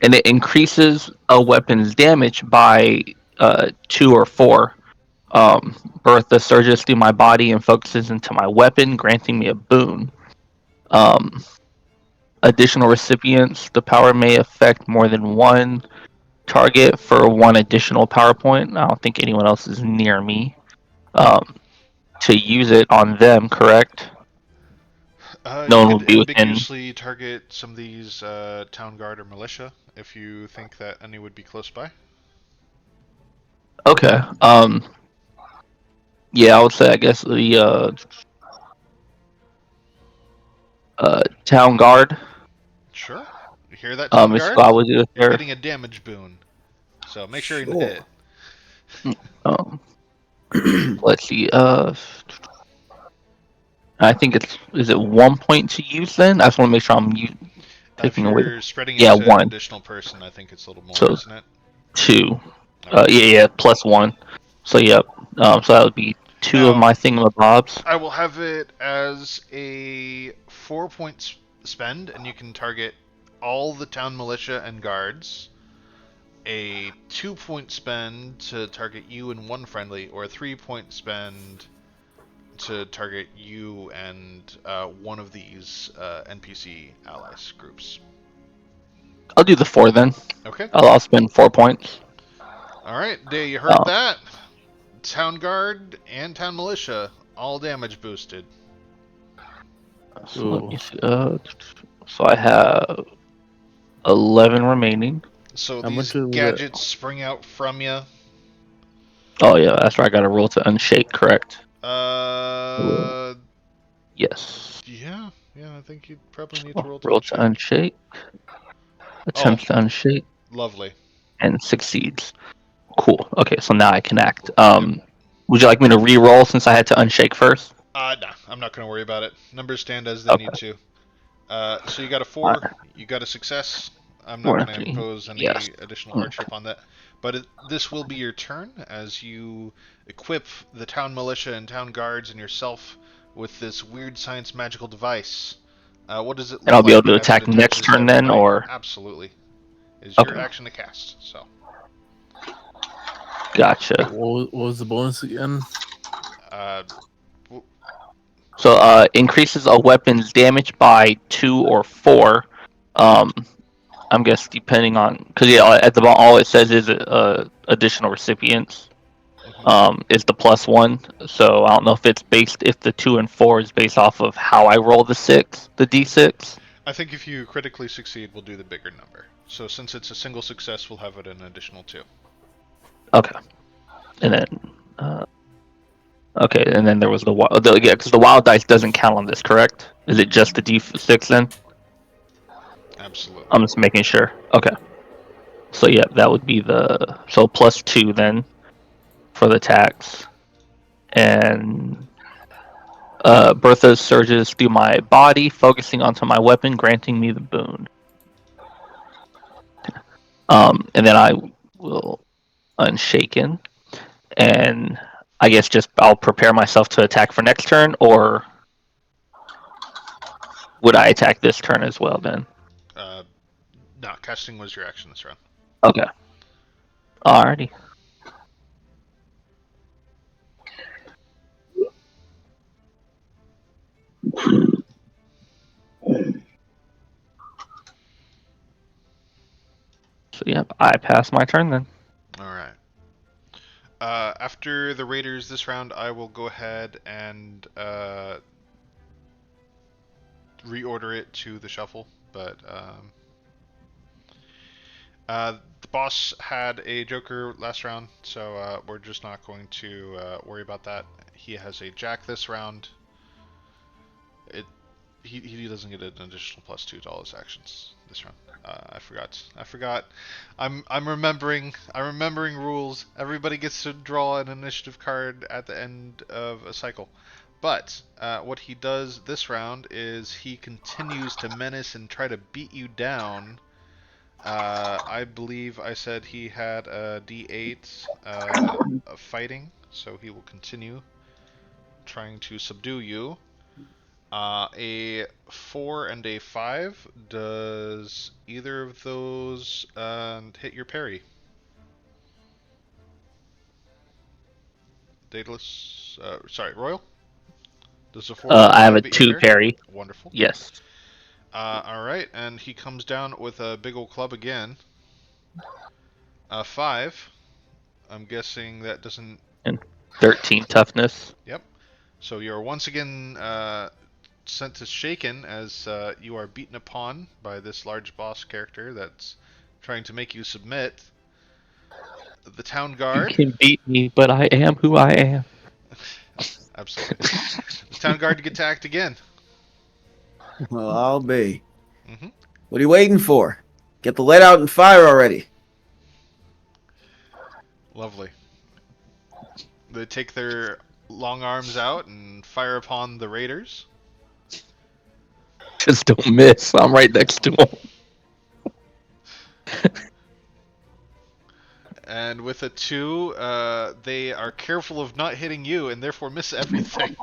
Speaker 5: and it increases a weapon's damage by 2 or 4. Bertha surges through my body and focuses into my weapon, granting me a boon. Um, Additional recipients, the power may affect more than one target for 1 additional power point. I don't think anyone else is near me to use it on them, correct? No
Speaker 1: You
Speaker 5: one
Speaker 1: could
Speaker 5: would be within.
Speaker 1: ambiguously target some of these town guard or militia if you think that any would be close by.
Speaker 5: Okay. Yeah, I would say I guess the town guard.
Speaker 1: Sure. You hear that, town
Speaker 5: Is
Speaker 1: guard?
Speaker 5: who I would do it
Speaker 1: You're
Speaker 5: there.
Speaker 1: getting a damage boon. So make sure you
Speaker 2: Sure.
Speaker 1: hit.
Speaker 5: Um, let's see. I think it's is it 1 point to use then? I just want to make sure I'm
Speaker 1: If
Speaker 5: taking away.
Speaker 1: you're spreading it
Speaker 5: Yeah,
Speaker 1: to an
Speaker 5: 1.
Speaker 1: additional person, I think it's a little more,
Speaker 5: So
Speaker 1: isn't it?
Speaker 5: 2.
Speaker 1: Okay.
Speaker 5: Yeah, plus 1. So yep. So that would be 2 of
Speaker 1: Now,
Speaker 5: my thingamabobs.
Speaker 1: I will have it as a 4 point spend, and you can target all the town militia and guards. A 2 point spend to target you and one friendly, or a 3 point spend to target you and one of these NPC allies groups.
Speaker 5: I'll do the 4 then.
Speaker 1: Okay.
Speaker 5: I'll spend 4 points.
Speaker 1: All right, Day, you heard
Speaker 5: Uh,
Speaker 1: that? Town guard and town militia, all damage boosted.
Speaker 5: so let me
Speaker 3: Ooh.
Speaker 5: see. So I have 11 remaining.
Speaker 1: So
Speaker 3: How
Speaker 1: these
Speaker 3: much is it?
Speaker 1: gadgets spring out from you.
Speaker 5: Oh yeah, that's right. I got to roll to unshake, correct?
Speaker 1: Uh,
Speaker 5: Yes.
Speaker 1: yeah, I think you probably need to roll to
Speaker 5: Roll to
Speaker 1: unshake.
Speaker 5: unshake.
Speaker 1: Oh,
Speaker 5: Attempts to unshake
Speaker 1: lovely.
Speaker 5: and succeeds. Cool. Okay, so now I can act.
Speaker 1: Yep.
Speaker 5: Would you like me to re-roll since I had to unshake first?
Speaker 1: Nah, I'm not gonna worry about it. Numbers stand as they need
Speaker 5: Okay.
Speaker 1: to. So you got a
Speaker 5: All
Speaker 1: 4,
Speaker 5: right.
Speaker 1: you got a success. I'm not
Speaker 5: 4
Speaker 1: going
Speaker 5: and
Speaker 1: to
Speaker 5: 3.
Speaker 1: impose
Speaker 5: Yes.
Speaker 1: any additional
Speaker 5: Okay.
Speaker 1: hardship on that. But this will be your turn as you equip the town militia and town guards and yourself with this weird science magical device. What does it
Speaker 5: And
Speaker 1: look
Speaker 5: I'll be able
Speaker 1: like
Speaker 5: to
Speaker 1: as it
Speaker 5: attack next
Speaker 1: attaches to
Speaker 5: turn then,
Speaker 1: everybody?
Speaker 5: or
Speaker 1: Absolutely. Is your
Speaker 5: okay.
Speaker 1: action to cast. So,
Speaker 5: Gotcha.
Speaker 3: What was the bonus again?
Speaker 1: uh,
Speaker 5: So increases a weapon's damage by 2 or 4. Um, I'm guess depending on because yeah, at the bottom all it says is additional recipients.
Speaker 1: mhm.
Speaker 5: Is the +1. So I don't know if it's based if the 2 and 4 is based off of how I roll the d6.
Speaker 1: I think if you critically succeed, we'll do the bigger number. So since it's a single success, we'll have it an additional 2.
Speaker 5: Okay, and then okay, and then there was yeah, because the wild dice doesn't count on this, correct? Is it just the d6 then?
Speaker 1: Absolutely.
Speaker 5: I'm just making sure. Okay, so yeah, that would be the so +2 then for the tax, and Bertha surges through my body, focusing onto my weapon, granting me the boon. And then I will unshaken, and I guess just I'll prepare myself to attack for next turn, or would I attack this turn as well then?
Speaker 1: Uh, no, casting was your action this round.
Speaker 5: Okay. Alrighty. So yeah, I pass my turn then.
Speaker 1: All right. After the Raiders this round, I will go ahead and reorder it to the shuffle. But the boss had a Joker last round, so we're just not going to worry about that. He has a Jack this round. It he doesn't get an additional +2 to all his actions this round. I forgot. I'm remembering. I'm remembering rules. Everybody gets to draw an initiative card at the end of a cycle. But what he does this round is he continues to menace and try to beat you down. I believe I said he had a D8 of fighting, so he will continue trying to subdue you. A 4 and a 5. Does either of those hit your parry? Daedalus, sorry, Royal? Does a 4 or a
Speaker 5: I have
Speaker 1: 5
Speaker 5: a
Speaker 1: beat your
Speaker 5: 2
Speaker 1: parry?
Speaker 5: parry.
Speaker 1: Wonderful.
Speaker 5: Yes.
Speaker 1: Alright, and he comes down with a big old club again. 5. I'm guessing that doesn't.
Speaker 5: And 13 toughness.
Speaker 1: Yep. So you're once again sent to Shaken as you are beaten upon by this large boss character that's trying to make you submit. The town
Speaker 5: You
Speaker 1: guard.
Speaker 5: can beat me, but I am who I am.
Speaker 1: Absolutely. The town guard get attacked again.
Speaker 2: Well, I'll be.
Speaker 1: hmm
Speaker 2: What are you waiting for? Get the lead out and fire already.
Speaker 1: Lovely. They take their long arms out and fire upon the raiders.
Speaker 5: Just don't miss. I'm right next to him.
Speaker 1: And with a 2, they are careful of not hitting you and therefore miss everything.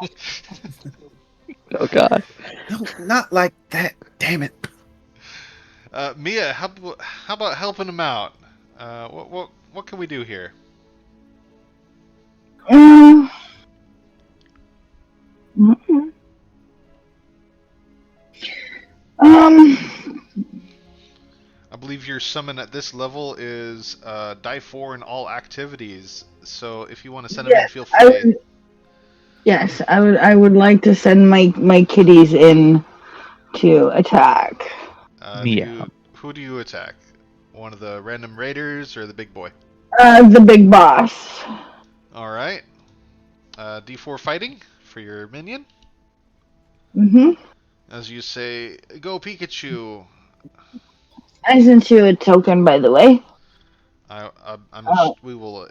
Speaker 5: Oh god.
Speaker 2: No, not like that. Damn it.
Speaker 1: Mia, how about helping them out? What can we do here?
Speaker 4: Mm. Mm. Um.
Speaker 1: I believe your summon at this level is die 4 in all activities. So if you want to send them in,
Speaker 4: Yes,
Speaker 1: feel
Speaker 4: I
Speaker 1: free.
Speaker 4: would. Yes, I would. I would like to send my kitties in to attack.
Speaker 5: Meow.
Speaker 1: Who do you attack? One of the random raiders or the big boy?
Speaker 4: The big boss.
Speaker 1: All right. D4 fighting for your minion.
Speaker 4: Mm-hmm.
Speaker 1: As you say, go Pikachu.
Speaker 4: I sent you a token, by the way. Uh,
Speaker 1: We will.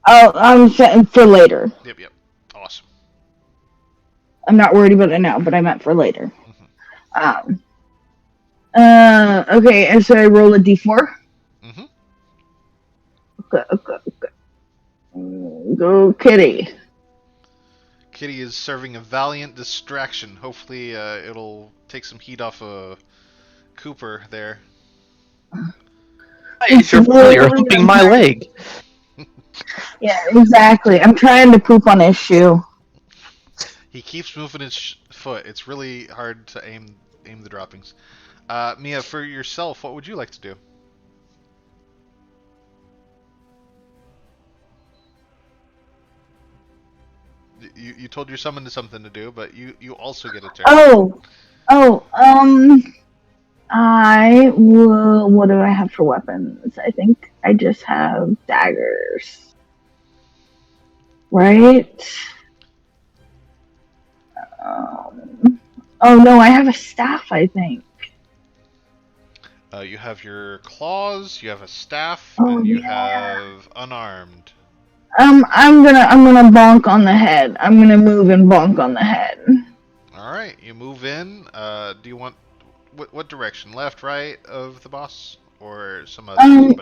Speaker 4: I'm setting for later.
Speaker 1: Yep. Awesome.
Speaker 4: I'm not worried about it now, but I meant for later.
Speaker 1: hmm
Speaker 4: Um. Okay, and so I roll a d4.
Speaker 1: hmm
Speaker 4: Okay. Go, kitty.
Speaker 1: Kitty is serving a valiant distraction. Hopefully, it'll take some heat off of Cooper there.
Speaker 5: You're humping my leg.
Speaker 4: Yeah, exactly. I'm trying to poop on his shoe.
Speaker 1: He keeps moving his foot. It's really hard to aim the droppings. Mia, for yourself, what would you like to do? You told your summon to something to do, but you also get a turn.
Speaker 4: Oh, I will. What do I have for weapons? I think I just have daggers. Right? Oh no, I have a staff, I think.
Speaker 1: You have your claws, you have a staff,
Speaker 4: Oh
Speaker 1: and you
Speaker 4: yeah.
Speaker 1: have unarmed.
Speaker 4: I'm gonna bonk on the head. I'm gonna move and bonk on the head.
Speaker 1: All right, you move in. Do you want what direction? Left, right of the boss, or somebody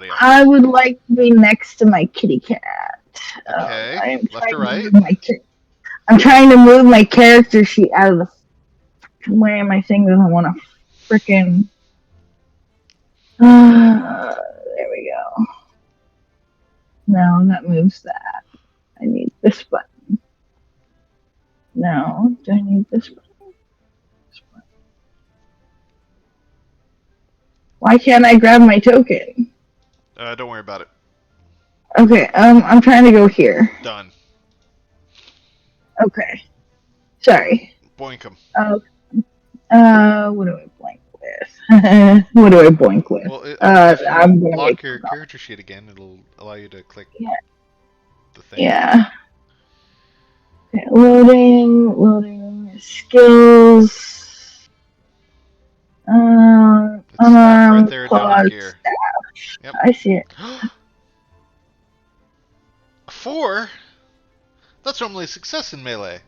Speaker 1: else?
Speaker 4: I would like to be next to my kitty cat.
Speaker 1: Okay,
Speaker 4: I'm
Speaker 1: left or
Speaker 4: trying to
Speaker 1: right?
Speaker 4: move I'm trying to move my character sheet out of the way. My thing doesn't want to frickin'. There we go. No, that moves that. I need this button. No, do I need this button? Why can't I grab my token?
Speaker 1: Don't worry about it.
Speaker 4: Okay, I'm trying to go here.
Speaker 1: Done.
Speaker 4: Okay. Sorry.
Speaker 1: Boink 'em.
Speaker 4: What do I blank with? What do I blank with?
Speaker 1: Well, if you
Speaker 4: I'm gonna
Speaker 1: lock
Speaker 4: make
Speaker 1: your character sheet again, it'll allow you to click
Speaker 4: yeah.
Speaker 1: the thing.
Speaker 4: Yeah. Okay, loading skills.
Speaker 1: It's staff right there down in gear.
Speaker 4: Staff.
Speaker 1: Yep.
Speaker 4: I see it.
Speaker 1: 4? That's normally a success in melee.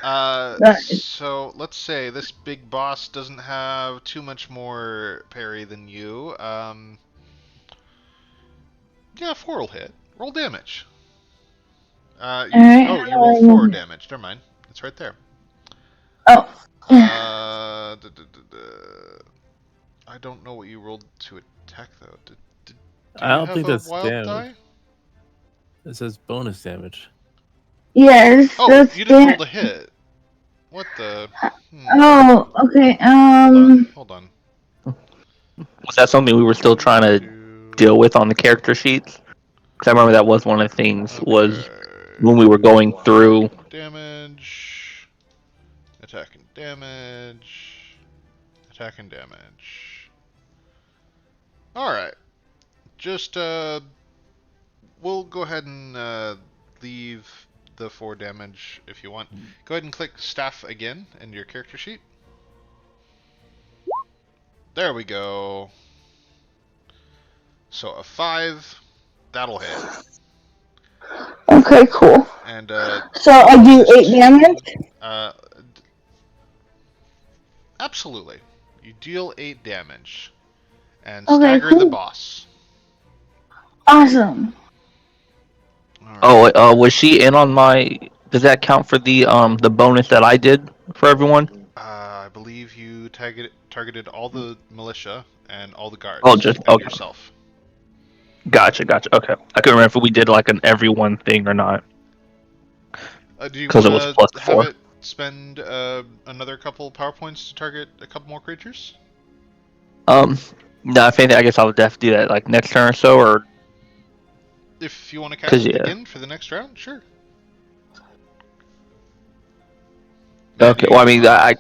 Speaker 1: So let's say this big boss doesn't have too much more parry than you. Yeah, 4 will hit. Roll damage. You roll 4 damage. Never mind. It's right there.
Speaker 4: Oh.
Speaker 1: I don't know what you rolled to attack though. Do
Speaker 3: I
Speaker 1: you
Speaker 3: don't
Speaker 1: have
Speaker 3: think
Speaker 1: a
Speaker 3: that's
Speaker 1: wild
Speaker 3: damage.
Speaker 1: die?
Speaker 3: It says bonus damage.
Speaker 4: Yes,
Speaker 1: Oh,
Speaker 4: that's
Speaker 1: you just rolled
Speaker 4: that.
Speaker 1: a hit. What the?
Speaker 4: Oh, okay.
Speaker 1: Hold on.
Speaker 5: Was that something we were still trying to deal with on the character sheets? Because I remember that was one of the things was when we were going through.
Speaker 1: Attack and damage, attack and damage. All right, just we'll go ahead and leave the 4 damage if you want. Go ahead and click staff again in your character sheet. There we go. So a 5, that'll hit.
Speaker 4: Okay, cool.
Speaker 1: And
Speaker 4: So I do
Speaker 1: minus
Speaker 4: 8 damage?
Speaker 1: 2. Absolutely. You deal 8 damage and
Speaker 4: Okay,
Speaker 1: stagger the
Speaker 4: cool.
Speaker 1: boss.
Speaker 4: Awesome.
Speaker 5: Oh,
Speaker 1: Alright.
Speaker 5: was she in on my? Does that count for the bonus that I did for everyone?
Speaker 1: I believe you targeted all the militia and all the
Speaker 5: Oh,
Speaker 1: guards
Speaker 5: just
Speaker 1: and
Speaker 5: okay.
Speaker 1: yourself.
Speaker 5: Gotcha. Okay. I couldn't remember if we did like an everyone thing or not
Speaker 1: Do you
Speaker 5: because
Speaker 1: want
Speaker 5: it was plus
Speaker 1: to have
Speaker 5: 4.
Speaker 1: it spend another couple power points to target a couple more creatures?
Speaker 5: Um, no, if anything, I guess I would definitely do that like next turn or so, or
Speaker 1: If you want to
Speaker 5: because
Speaker 1: cast it
Speaker 5: yeah.
Speaker 1: again for the next round, sure. Man,
Speaker 5: Okay. Well, I mean,
Speaker 1: yeah,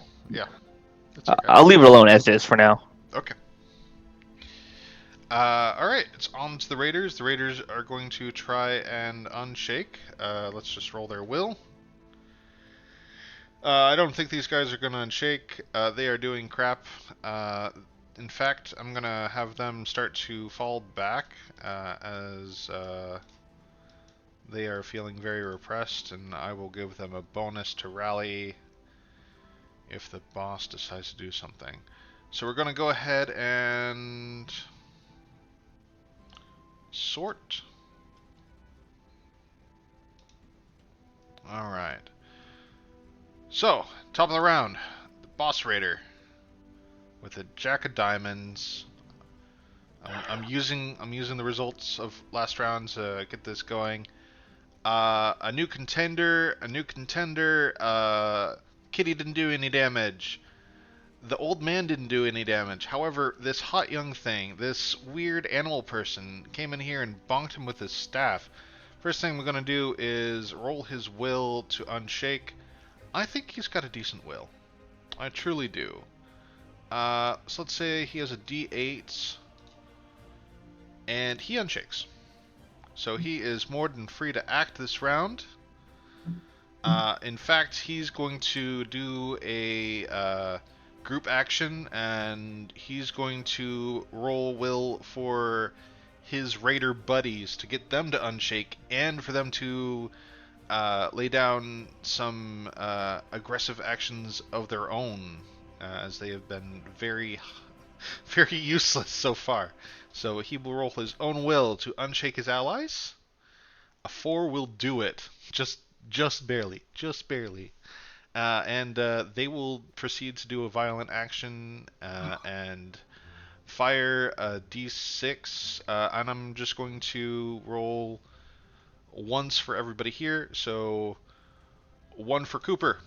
Speaker 1: that's okay.
Speaker 5: I'll leave it alone as is for now.
Speaker 1: Okay. Alright, it's on to the Raiders. The Raiders are going to try and unshake. Let's just roll their will. I don't think these guys are going to unshake. They are doing crap. In fact, I'm going to have them start to fall back as they are feeling very repressed, and I will give them a bonus to rally if the boss decides to do something. So we're going to go ahead and sort. Alright. So, top of the round, the boss raider with a jack of diamonds. I'm using the results of last round to get this going. A new contender. Kitty didn't do any damage. The old man didn't do any damage. However, this hot young thing, this weird animal person, came in here and bonked him with his staff. First thing we're gonna do is roll his will to unshake. I think he's got a decent will. I truly do. So let's say he has a D8, and he unshakes. So he is more than free to act this round. In fact, he's going to do a group action, and he's going to roll will for his raider buddies to get them to unshake, and for them to lay down some aggressive actions of their own, as they have been very, very useless so far. So he will roll his own will to unshake his allies. A 4 will do it, just barely, and they will proceed to do a violent action and fire a D6, and I'm just going to roll once for everybody here. So 1 for Cooper,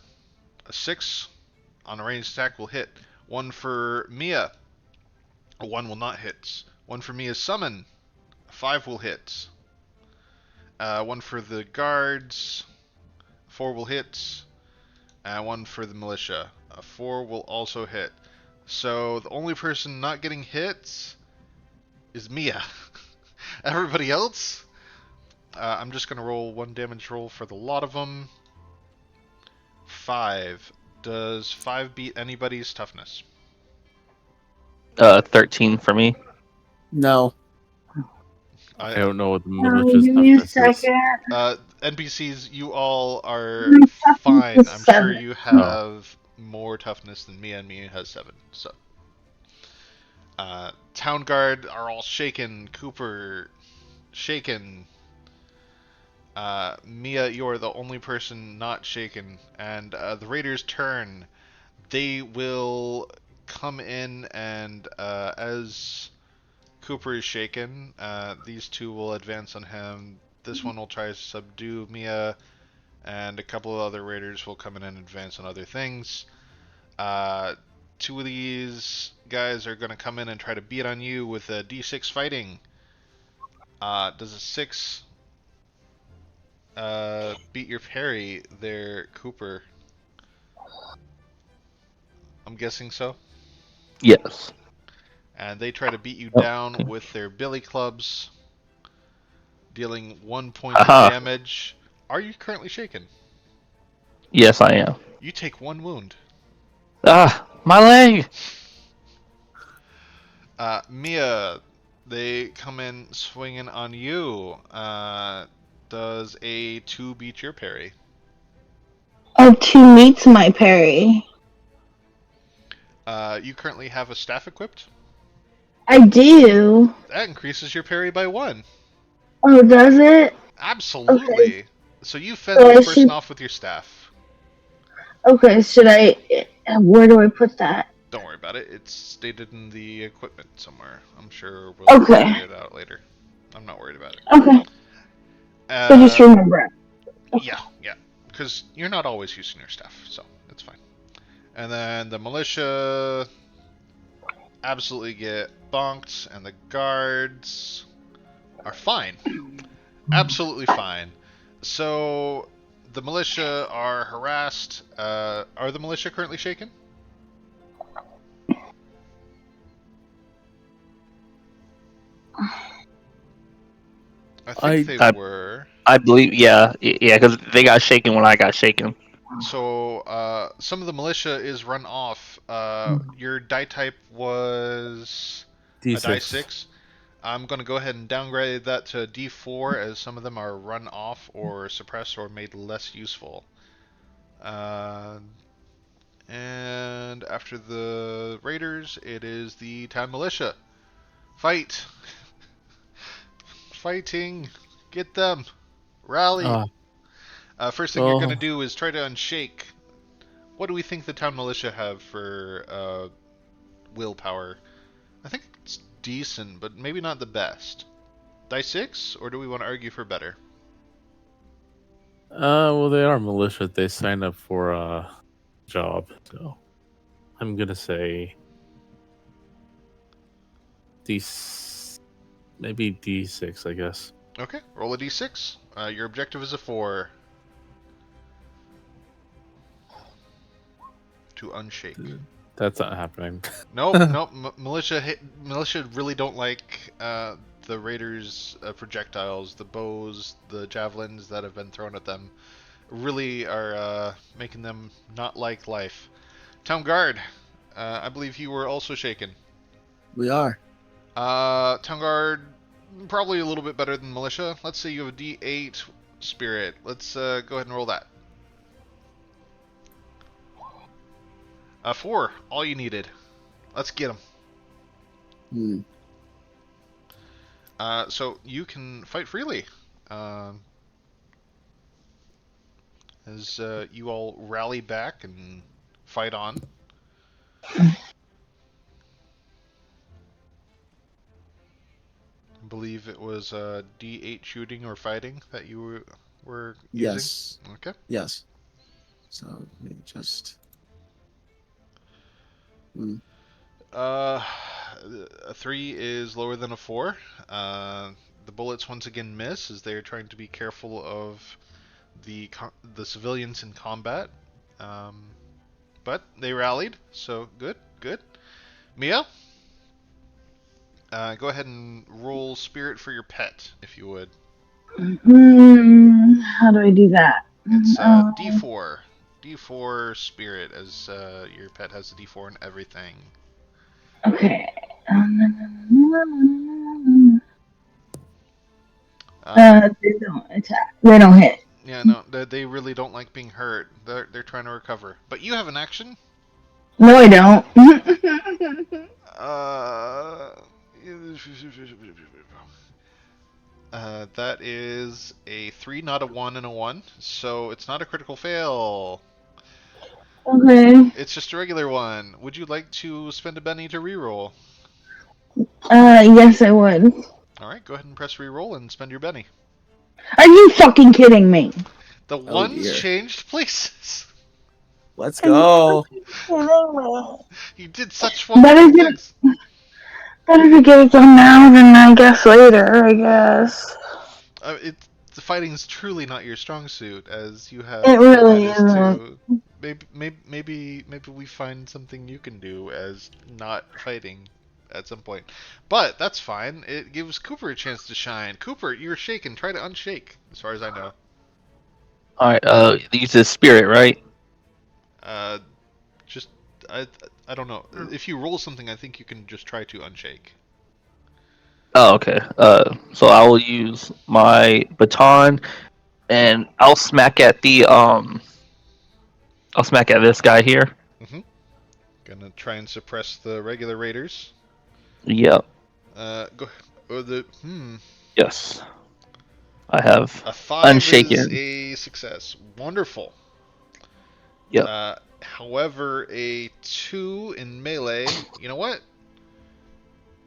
Speaker 1: a 6 on a ranged attack will hit. 1 for Mia, a 1 will not hit. 1 for Mia's summon, a 5 will hit. 1 for the guards, 4 will hit. And 1 for the militia, a 4 will also hit. So the only person not getting hit is Mia. Everybody else, I'm just gonna roll 1 damage roll for the lot of them. 5. Does 5 beat anybody's toughness?
Speaker 5: 13 for me.
Speaker 2: No.
Speaker 3: I don't know what the
Speaker 4: Give
Speaker 3: malicious
Speaker 4: me a
Speaker 3: toughness is.
Speaker 4: second.
Speaker 1: NPCs, you all are
Speaker 4: My toughness
Speaker 1: fine.
Speaker 4: is
Speaker 1: I'm sure
Speaker 4: 7.
Speaker 1: you have more toughness than Mia, and Mia has 7. So, Town Guard are all shaken. Cooper, shaken. Mia, you are the only person not shaken. And the Raiders' turn. They will come in and as Cooper is shaken, these two will advance on him. This one will try to subdue Mia, and a couple of other raiders will come in and advance on other things. Two of these guys are going to come in and try to beat on you with a d6 fighting. Does a 6 beat your parry there, Cooper? I'm guessing so.
Speaker 5: Yes.
Speaker 1: And they try to beat you
Speaker 5: Oh,
Speaker 1: down
Speaker 5: okay.
Speaker 1: with their billy clubs, dealing 1 point of
Speaker 5: Aha.
Speaker 1: damage. Are you currently shaken?
Speaker 5: Yes, I am.
Speaker 1: You take 1 wound.
Speaker 5: Ah, my leg.
Speaker 1: Mia, they come in swinging on you. Does a 2 beat your parry?
Speaker 4: A 2 meets my parry.
Speaker 1: You currently have a staff equipped.
Speaker 4: I do.
Speaker 1: That increases your parry by 1.
Speaker 4: Oh, does it? Okay.
Speaker 1: Absolutely. So you fend
Speaker 4: So
Speaker 1: this
Speaker 4: I
Speaker 1: person
Speaker 4: should.
Speaker 1: off with your staff.
Speaker 4: Okay, should I? Where do I put that?
Speaker 1: Don't worry about it. It's stated in the equipment somewhere. I'm sure we'll
Speaker 4: Okay.
Speaker 1: figure it out later. I'm not worried about it.
Speaker 4: Okay. So just
Speaker 1: Uh,
Speaker 4: remember it.
Speaker 1: yeah, yeah. Because you're not always using your staff, so it's fine. And then the militia absolutely get bonked, and the guards are fine. Absolutely fine. So the militia are harassed. Are the militia currently shaken? I think
Speaker 3: I
Speaker 1: they
Speaker 5: I
Speaker 1: were.
Speaker 5: I believe. Yeah, yeah, because they got shaken when I got shaken.
Speaker 1: So some of the militia is run off. Your die type was a die
Speaker 3: D6.
Speaker 1: 6. I'm going to go ahead and downgrade that to D4 as some of them are run off or suppressed or made less useful. Uh, and after the raiders, it is the town militia. Fight! Fighting! Get them! Rally!
Speaker 3: Ah,
Speaker 1: First thing you're going to
Speaker 3: well,
Speaker 1: do is try to unshake. What do we think the town militia have for willpower? I think it's decent, but maybe not the best. Die 6, or do we want to argue for better?
Speaker 3: well, they are militia. They signed up for a job, so I'm gonna say D, maybe D6, I guess.
Speaker 1: Okay, roll a d6. Your objective is a 4 to unshake.
Speaker 3: That's not happening.
Speaker 1: Nope, nope. Militia really don't like the raiders' projectiles, the bows, the javelins that have been thrown at them. Really are making them not like life. Town guard, I believe you were also shaken.
Speaker 2: We are.
Speaker 1: Town guard, probably a little bit better than militia. Let's say you have a D8 spirit. Let's go ahead and roll that. 4, all you needed. Let's get them.
Speaker 2: Hmm.
Speaker 1: So you can fight freely. As you all rally back and fight on. I believe it was D8 shooting or fighting that you were using.
Speaker 2: Yes.
Speaker 1: Okay.
Speaker 2: Yes. So let me just. Hmm.
Speaker 1: Uh, a 3 is lower than a 4. The bullets once again miss as they're trying to be careful of the civilians in combat. Um, but they rallied, so good, good. Mia, go ahead and roll spirit for your pet, if you would.
Speaker 4: How do I do that?
Speaker 1: It's
Speaker 4: Um,
Speaker 1: D4. D4 spirit, as your pet has a D4 and everything.
Speaker 4: okay. They don't attack. They don't hit.
Speaker 1: Yeah, no, they really don't like being hurt. They're trying to recover. But you have an action.
Speaker 4: No, I don't.
Speaker 1: Uh, that is a 3, not a 1, and a 1. So it's not a critical fail.
Speaker 4: Okay.
Speaker 1: It's just a regular one. Would you like to spend a Benny to reroll?
Speaker 4: Yes, I would.
Speaker 1: All right, go ahead and press reroll and spend your Benny.
Speaker 4: Are you fucking kidding me?
Speaker 1: The
Speaker 2: Oh
Speaker 1: ones
Speaker 2: dear.
Speaker 1: changed places.
Speaker 2: Let's
Speaker 4: Are you
Speaker 2: go.
Speaker 4: fucking kidding me?
Speaker 1: You did such
Speaker 4: Better
Speaker 1: wonderful
Speaker 4: get
Speaker 1: things.
Speaker 4: better to get it done now than I guess later. I guess
Speaker 1: The fighting is truly not your strong suit, as you
Speaker 4: it
Speaker 1: have
Speaker 4: really
Speaker 1: managed
Speaker 4: isn't.
Speaker 1: to. Maybe we find something you can do as not fighting at some point. But that's fine. It gives Cooper a chance to shine. Cooper, you're shaken. Try to unshake, as far as I know.
Speaker 5: All right. Use his spirit, right?
Speaker 1: Uh, just I I don't know. If you roll something, I think you can just try to unshake.
Speaker 5: Oh, okay. So I will use my baton, and I'll smack at this guy here.
Speaker 1: Mm-hmm. Gonna try and suppress the regular raiders.
Speaker 5: Yep.
Speaker 1: Go. Oh,
Speaker 5: Yes. I have
Speaker 1: A 5 is
Speaker 5: unshaken.
Speaker 1: a success. Wonderful.
Speaker 5: Yep.
Speaker 1: However, a 2 in melee. You know what?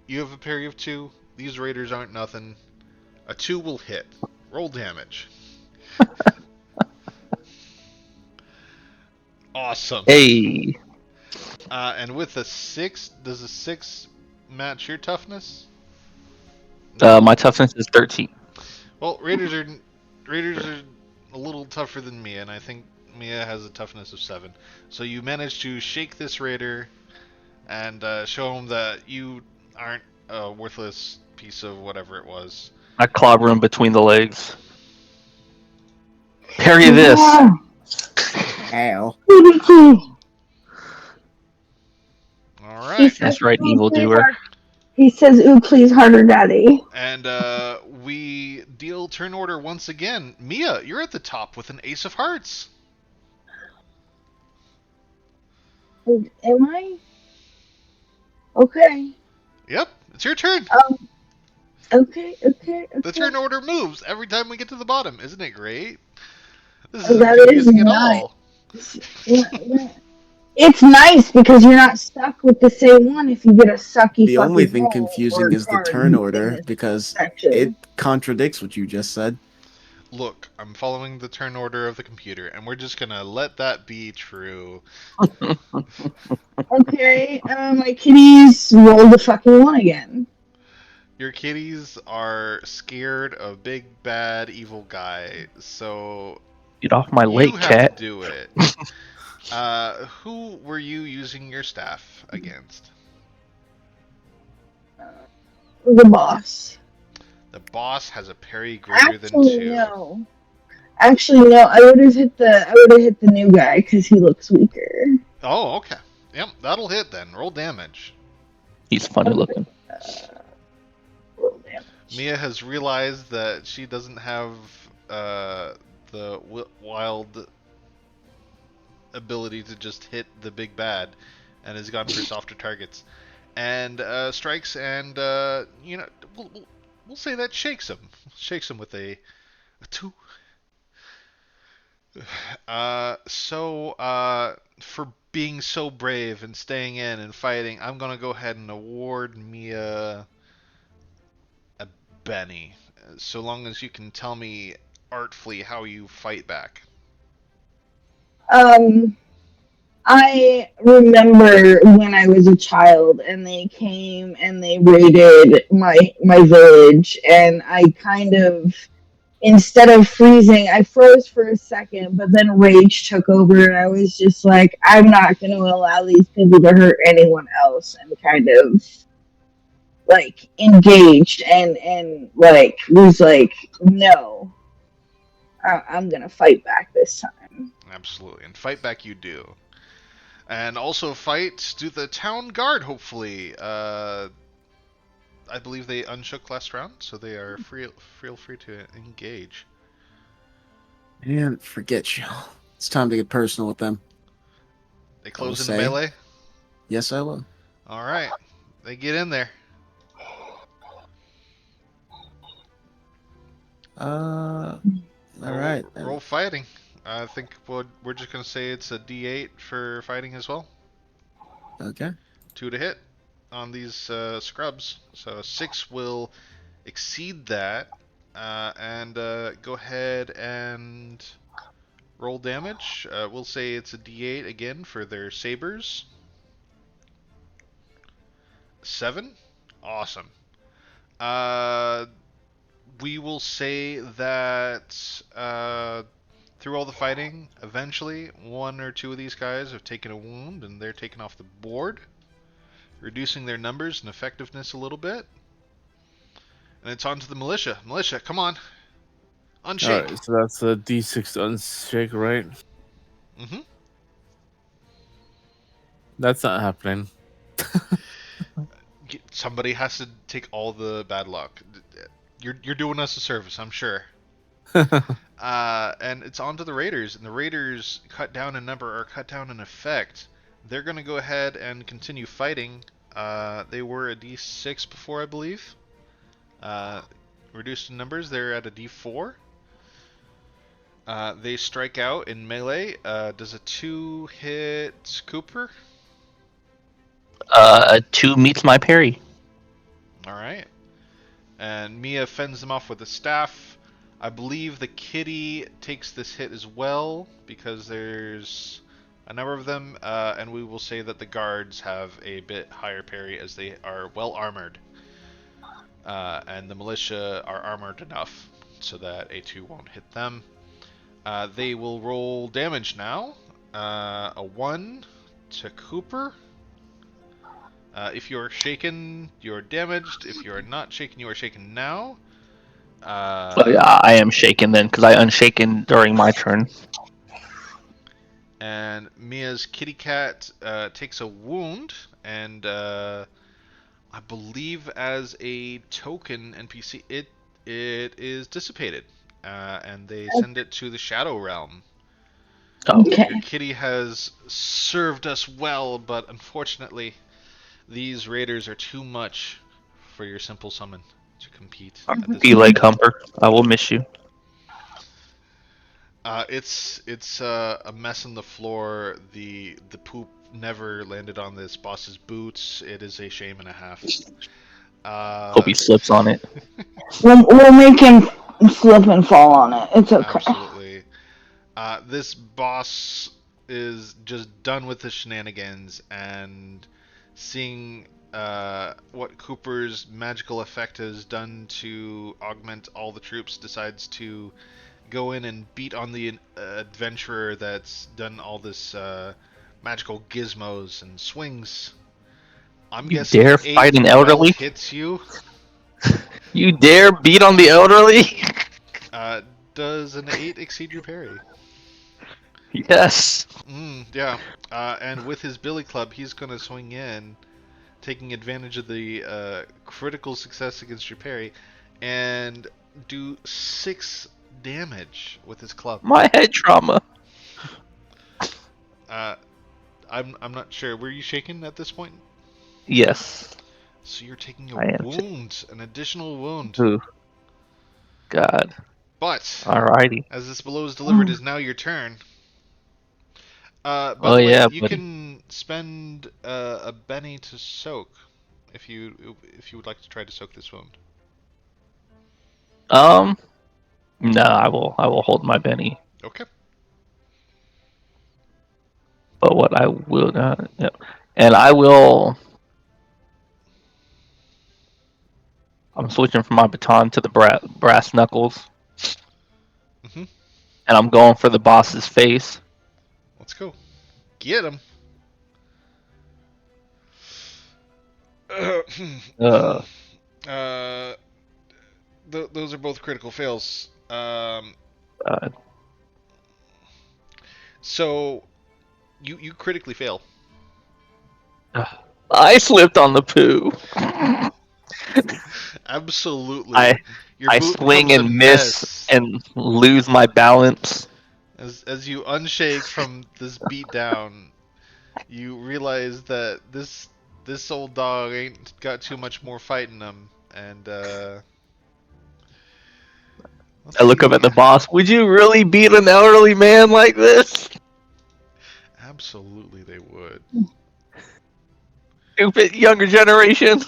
Speaker 1: You have a parry of 2. These raiders aren't nothing. A 2 will hit. Roll damage. Awesome.
Speaker 5: Hey.
Speaker 1: And with a 6, does a 6 match your toughness?
Speaker 5: My
Speaker 1: No.
Speaker 5: toughness is 13.
Speaker 1: Well, Raiders are a little tougher than Mia, and I think Mia has a toughness of 7. So you manage to shake this raider and show him that you aren't a worthless piece of whatever it was.
Speaker 5: I clobber him between the legs. Parry this.
Speaker 4: Yeah.
Speaker 2: Ow.
Speaker 1: All
Speaker 4: He
Speaker 1: right.
Speaker 4: says,
Speaker 5: That's right,
Speaker 4: "Ooh, please
Speaker 5: evildoer.
Speaker 4: hard." He says, "Ooh, please harder, daddy."
Speaker 1: And we deal turn order once again. Mia, you're at the top with an ace of hearts.
Speaker 4: Am I? Okay.
Speaker 1: Yep, it's your turn.
Speaker 4: Um. Okay. Okay.
Speaker 1: The
Speaker 4: Okay.
Speaker 1: turn order moves every time we get to the bottom. Isn't it great? This isn't
Speaker 4: That is
Speaker 1: confusing at
Speaker 4: nice.
Speaker 1: all.
Speaker 4: Yeah. It's nice because you're not stuck with the same one if you get a sucky
Speaker 2: The only
Speaker 4: fucking
Speaker 2: thing
Speaker 4: roll or
Speaker 2: confusing is the
Speaker 4: card
Speaker 2: turn
Speaker 4: in
Speaker 2: order
Speaker 4: this
Speaker 2: because it
Speaker 4: section.
Speaker 2: contradicts what you just said.
Speaker 1: Look, I'm following the turn order of the computer, and we're just gonna let that be true.
Speaker 4: Okay, my kitties rolled the fucking one again.
Speaker 1: Your kitties are scared of big bad evil guy, so
Speaker 5: Get off my
Speaker 1: you
Speaker 5: leg,
Speaker 1: have to
Speaker 5: cat.
Speaker 1: do it. Who were you using your staff against?
Speaker 4: The boss.
Speaker 1: The boss has a parry greater than
Speaker 4: Actually,
Speaker 1: 2.
Speaker 4: no. Actually, no. I would have hit the new guy because he looks weaker.
Speaker 1: Oh, okay. Yep, that'll hit then. Roll damage.
Speaker 5: He's funny
Speaker 4: Okay.
Speaker 5: looking.
Speaker 4: Roll damage.
Speaker 1: Mia has realized that she doesn't have the wild ability to just hit the big bad, and has gone for softer targets, and strikes, and we'll say that shakes him with a 2. For being so brave and staying in and fighting, I'm gonna go ahead and award Mia a Benny, so long as you can tell me artfully how you fight back.
Speaker 4: Um, I remember when I was a child and they came and they raided my village and I kind of instead of freezing, I froze for a second, but then rage took over and I was just like, I'm not going to allow these people to hurt anyone else and kind of like engaged and like was like, no, I'm going to fight back this time.
Speaker 1: Absolutely, and fight back you do. And also fight to the town guard, hopefully. I believe they unshook last round, so they are feel free to engage.
Speaker 2: And forget you. It's time to get personal with them.
Speaker 1: They
Speaker 2: I will
Speaker 1: close into
Speaker 2: say,
Speaker 1: melee.
Speaker 2: yes, I will.
Speaker 1: All right, they get in there.
Speaker 2: All
Speaker 1: Roll,
Speaker 2: right.
Speaker 1: roll fighting. I think we're just gonna say it's a D8 for fighting as well.
Speaker 2: Okay.
Speaker 1: 2 to hit on these scrubs. So 6 will exceed that. And go ahead and roll damage. We'll say it's a D8 again for their sabers. 7. Awesome. Uh, we will say that through all the fighting, eventually one or two of these guys have taken a wound and they're taken off the board, reducing their numbers and effectiveness a little bit. And it's on to the militia. Militia, come on. Unshake.
Speaker 3: Alright, so that's a D6 unshake, right?
Speaker 1: Mm-hmm.
Speaker 3: That's not happening.
Speaker 1: Somebody has to take all the bad luck. You're doing us a service, I'm sure. And it's on to the Raiders, and the Raiders cut down in number or cut down in effect. They're going to go ahead and continue fighting. They were a D6 before, I believe. Reduced in numbers, they're at a D4. They strike out in melee. Does a 2 hit Cooper?
Speaker 5: A 2 meets my parry.
Speaker 1: Alright. And Mia fends them off with a staff. I believe the kitty takes this hit as well, because there's a number of them, and we will say that the guards have a bit higher parry as they are well armored. And the militia are armored enough so that a 2 won't hit them. They will roll damage now. A 1 to Cooper. If you're shaken, you're damaged. If you're not shaken, you are shaken now.
Speaker 5: Well, yeah, I am shaken then, because I unshaken during my turn.
Speaker 1: And Mia's kitty cat takes a wound, and I believe as a token NPC, it is dissipated, and they send it to the Shadow Realm.
Speaker 5: Oh,
Speaker 4: Okay.
Speaker 1: Your kitty has served us well, but unfortunately, these raiders are too much for your simple summon to compete at this
Speaker 5: be
Speaker 1: point.
Speaker 5: leg humper. I will miss you.
Speaker 1: It's a mess on the floor. The poop never landed on this boss's boots. It is a shame and a half.
Speaker 5: Hope he slips on it.
Speaker 4: We'll make him slip and fall on it. It's okay.
Speaker 1: Absolutely. This boss is just done with the shenanigans, and seeing what Cooper's magical effect has done to augment all the troops, decides to go in and beat on the adventurer that's done all this magical gizmos and swings. I'm
Speaker 5: You
Speaker 1: guessing
Speaker 5: dare
Speaker 1: an
Speaker 5: fight
Speaker 1: 8
Speaker 5: an
Speaker 1: well
Speaker 5: elderly?
Speaker 1: hits you.
Speaker 5: You dare beat on the elderly?
Speaker 1: Does an 8 exceed your parry?
Speaker 5: Yes.
Speaker 1: Yeah. And with his billy club, he's going to swing in, taking advantage of the critical success against your parry, and do 6 damage with his club.
Speaker 5: My head trauma.
Speaker 1: I'm not sure. Were you shaken at this point?
Speaker 5: Yes.
Speaker 1: So you're taking
Speaker 5: I
Speaker 1: a
Speaker 5: am.
Speaker 1: wound, an additional wound.
Speaker 5: Ooh. God.
Speaker 1: But
Speaker 5: Alrighty.
Speaker 1: as this blow is delivered, is now your turn. By
Speaker 5: Oh
Speaker 1: the way,
Speaker 5: yeah,
Speaker 1: you
Speaker 5: buddy.
Speaker 1: can spend a Benny to soak if you would like to try to soak this wound.
Speaker 5: No, I will hold my Benny.
Speaker 1: Okay.
Speaker 5: But what I will not, yeah. And I will. I'm switching from my baton to the brass knuckles,
Speaker 1: Mhm.
Speaker 5: and I'm going for the boss's face.
Speaker 1: Let's go. Get him.
Speaker 5: Uh,
Speaker 1: uh, those are both critical fails.
Speaker 5: uh,
Speaker 1: So you critically fail.
Speaker 5: I slipped on the poo.
Speaker 1: Absolutely.
Speaker 5: I
Speaker 1: Your
Speaker 5: I
Speaker 1: boot
Speaker 5: swing
Speaker 1: becomes a
Speaker 5: and miss
Speaker 1: mess
Speaker 5: and lose my balance.
Speaker 1: as you unshake from this beat down. You realize that this old dog ain't got too much more fight in him, and Let's
Speaker 5: I look up
Speaker 1: see.
Speaker 5: at the boss. Would you really beat an elderly man like this?
Speaker 1: Absolutely, they would.
Speaker 5: Stupid younger generation.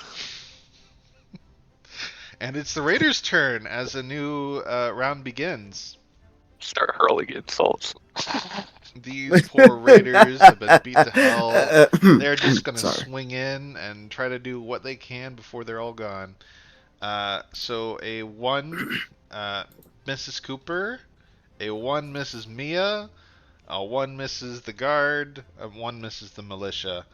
Speaker 1: And it's the Raiders' turn as a new round begins.
Speaker 5: Start hurling insults.
Speaker 1: These poor Raiders have been beat to hell. They're just gonna
Speaker 2: Sorry.
Speaker 1: swing in and try to do what they can before they're all gone. So a 1 Mrs. Cooper, a 1 Mrs. Mia, a 1 misses the guard, a 1 misses the militia.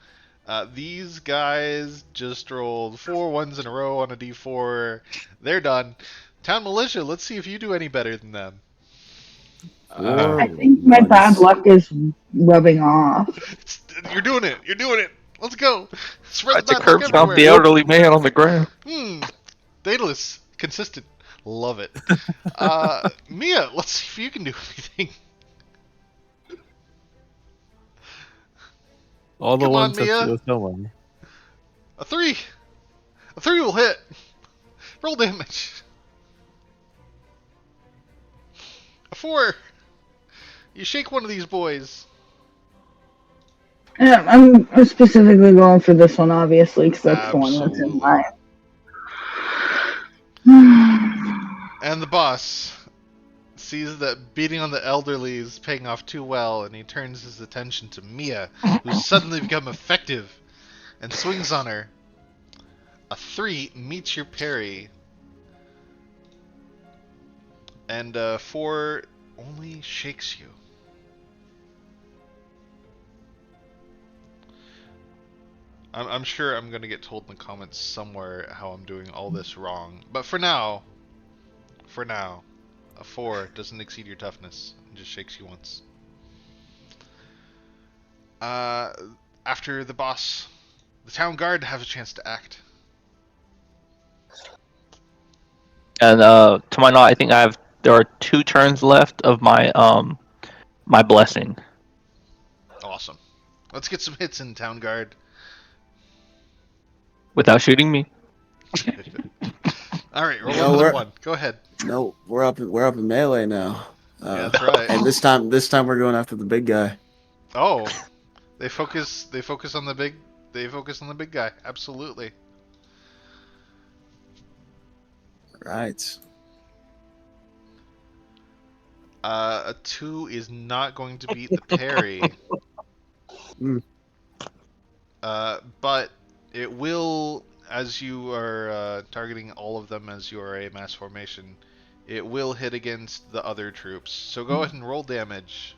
Speaker 1: These guys just rolled 4 ones in a row on a d4. They're done. Town militia, let's see if you do any better than them.
Speaker 4: I think my bad luck is rubbing off.
Speaker 1: You're doing it. You're doing it. Let's go. Spread the
Speaker 5: Tried to
Speaker 1: bad luck
Speaker 5: curb stomp the
Speaker 1: everywhere.
Speaker 5: elderly man on the ground.
Speaker 1: Daedalus. Consistent. Love it. Mia, let's see if you can do anything.
Speaker 3: All the
Speaker 1: Come on,
Speaker 3: ones that
Speaker 1: Mia.
Speaker 3: feel someone.
Speaker 1: A 3. A 3 will hit. Roll damage. A 4. You shake one of these boys.
Speaker 4: Yeah, I'm specifically going for this one, obviously, because that's the one that's in
Speaker 1: Absolutely.
Speaker 4: mine.
Speaker 1: And the boss sees that beating on the elderly is paying off too well, and he turns his attention to Mia, who's suddenly become effective, and swings on her. A 3 meets your parry, and a 4 only shakes you. I'm sure I'm going to get told in the comments somewhere how I'm doing all this wrong, but for now, a 4 doesn't exceed your toughness, it just shakes you once. After the boss, the town guard have a chance to act.
Speaker 5: And to my knowledge, I think there are 2 turns left of my my blessing.
Speaker 1: Awesome. Let's get some hits in, town guard.
Speaker 5: Without shooting me.
Speaker 1: All right, roll
Speaker 2: No,
Speaker 1: another 1. Go ahead.
Speaker 2: No, we're up in melee now.
Speaker 1: Yeah, that's right.
Speaker 2: And this time we're going after the big guy.
Speaker 1: Oh, they focus on the big guy. Absolutely.
Speaker 2: Right.
Speaker 1: A 2 is not going to beat the parry. But it will, as you are targeting all of them as you are a mass formation, it will hit against the other troops. So go ahead and roll damage.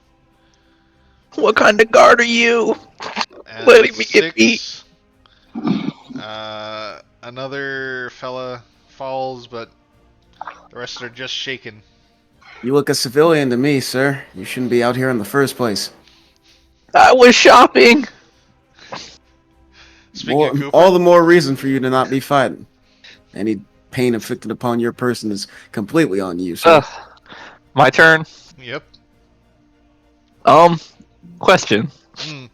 Speaker 5: What kind of guard are you?
Speaker 1: And
Speaker 5: Letting me get beat.
Speaker 1: 6. Another fella falls, but the rest are just shaken.
Speaker 2: You look a civilian to me, sir. You shouldn't be out here in the first place.
Speaker 5: I was shopping.
Speaker 1: Speaking of Cooper,
Speaker 2: All the more reason for you to not be fighting. Any pain inflicted upon your person is completely on you, sir.
Speaker 5: My turn.
Speaker 1: Yep.
Speaker 5: Question.
Speaker 1: Mm.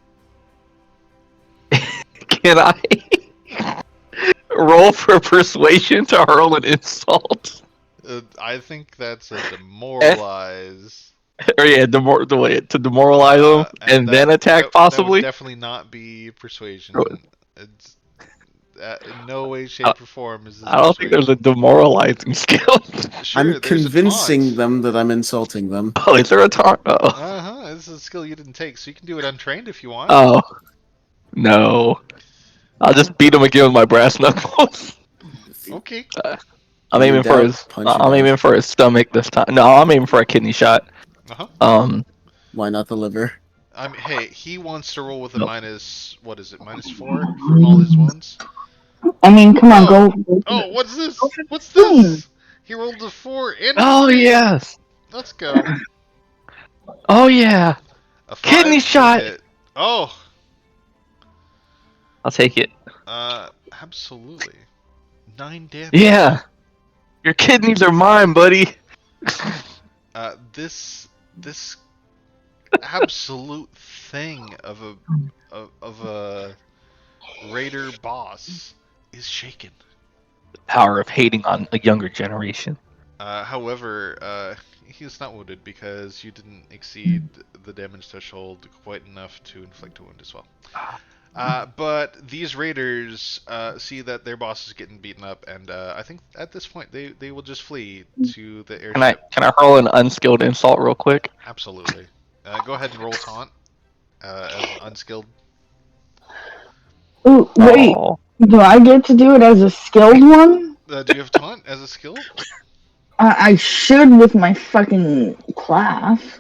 Speaker 5: Can I roll for persuasion to hurl an insult?
Speaker 1: I think that's a demoralize.
Speaker 5: Or yeah, to demoralize them and then attack possibly.
Speaker 1: That would definitely not be persuasion.
Speaker 5: Really?
Speaker 1: It's in no way, shape, or form is this.
Speaker 5: I don't think there's a demoralizing skill.
Speaker 1: Sure,
Speaker 2: I'm
Speaker 1: there's
Speaker 2: convincing them that I'm insulting them.
Speaker 5: Oh, is there a taunt?
Speaker 1: Uh-huh. This is a skill you didn't take, so you can do it untrained if you want.
Speaker 5: Oh. No. I'll just beat him again with my brass knuckles.
Speaker 1: Okay.
Speaker 5: I'm aiming for his stomach this time. No, I'm aiming for a kidney shot.
Speaker 1: Uh-huh.
Speaker 2: Why not the liver?
Speaker 1: I mean, hey, he wants to roll with a minus, what is it, -4 from all his wounds?
Speaker 4: I mean, come on, go.
Speaker 1: Oh, what's this? What's this? He rolled a 4 and a
Speaker 5: Oh,
Speaker 1: 3.
Speaker 5: yes.
Speaker 1: Let's go.
Speaker 5: Oh, yeah.
Speaker 1: A 5
Speaker 5: Kidney
Speaker 1: will
Speaker 5: shot.
Speaker 1: hit. Oh.
Speaker 5: I'll take it.
Speaker 1: Absolutely. 9 damage.
Speaker 5: Yeah. Your kidneys are mine, buddy.
Speaker 1: This absolute thing of a raider boss is shaken.
Speaker 5: The power of hating on a younger generation.
Speaker 1: However, he's not wounded because you didn't exceed the damage threshold quite enough to inflict a wound as well. But these raiders see that their boss is getting beaten up, and I think at this point they will just flee to the airship.
Speaker 5: Can I hurl an unskilled insult real quick?
Speaker 1: Absolutely. Go ahead and roll taunt as an unskilled.
Speaker 4: Ooh, wait.
Speaker 5: Oh.
Speaker 4: Do I get to do it as a skilled one?
Speaker 1: Do you have taunt as a skill?
Speaker 4: I should with my fucking class.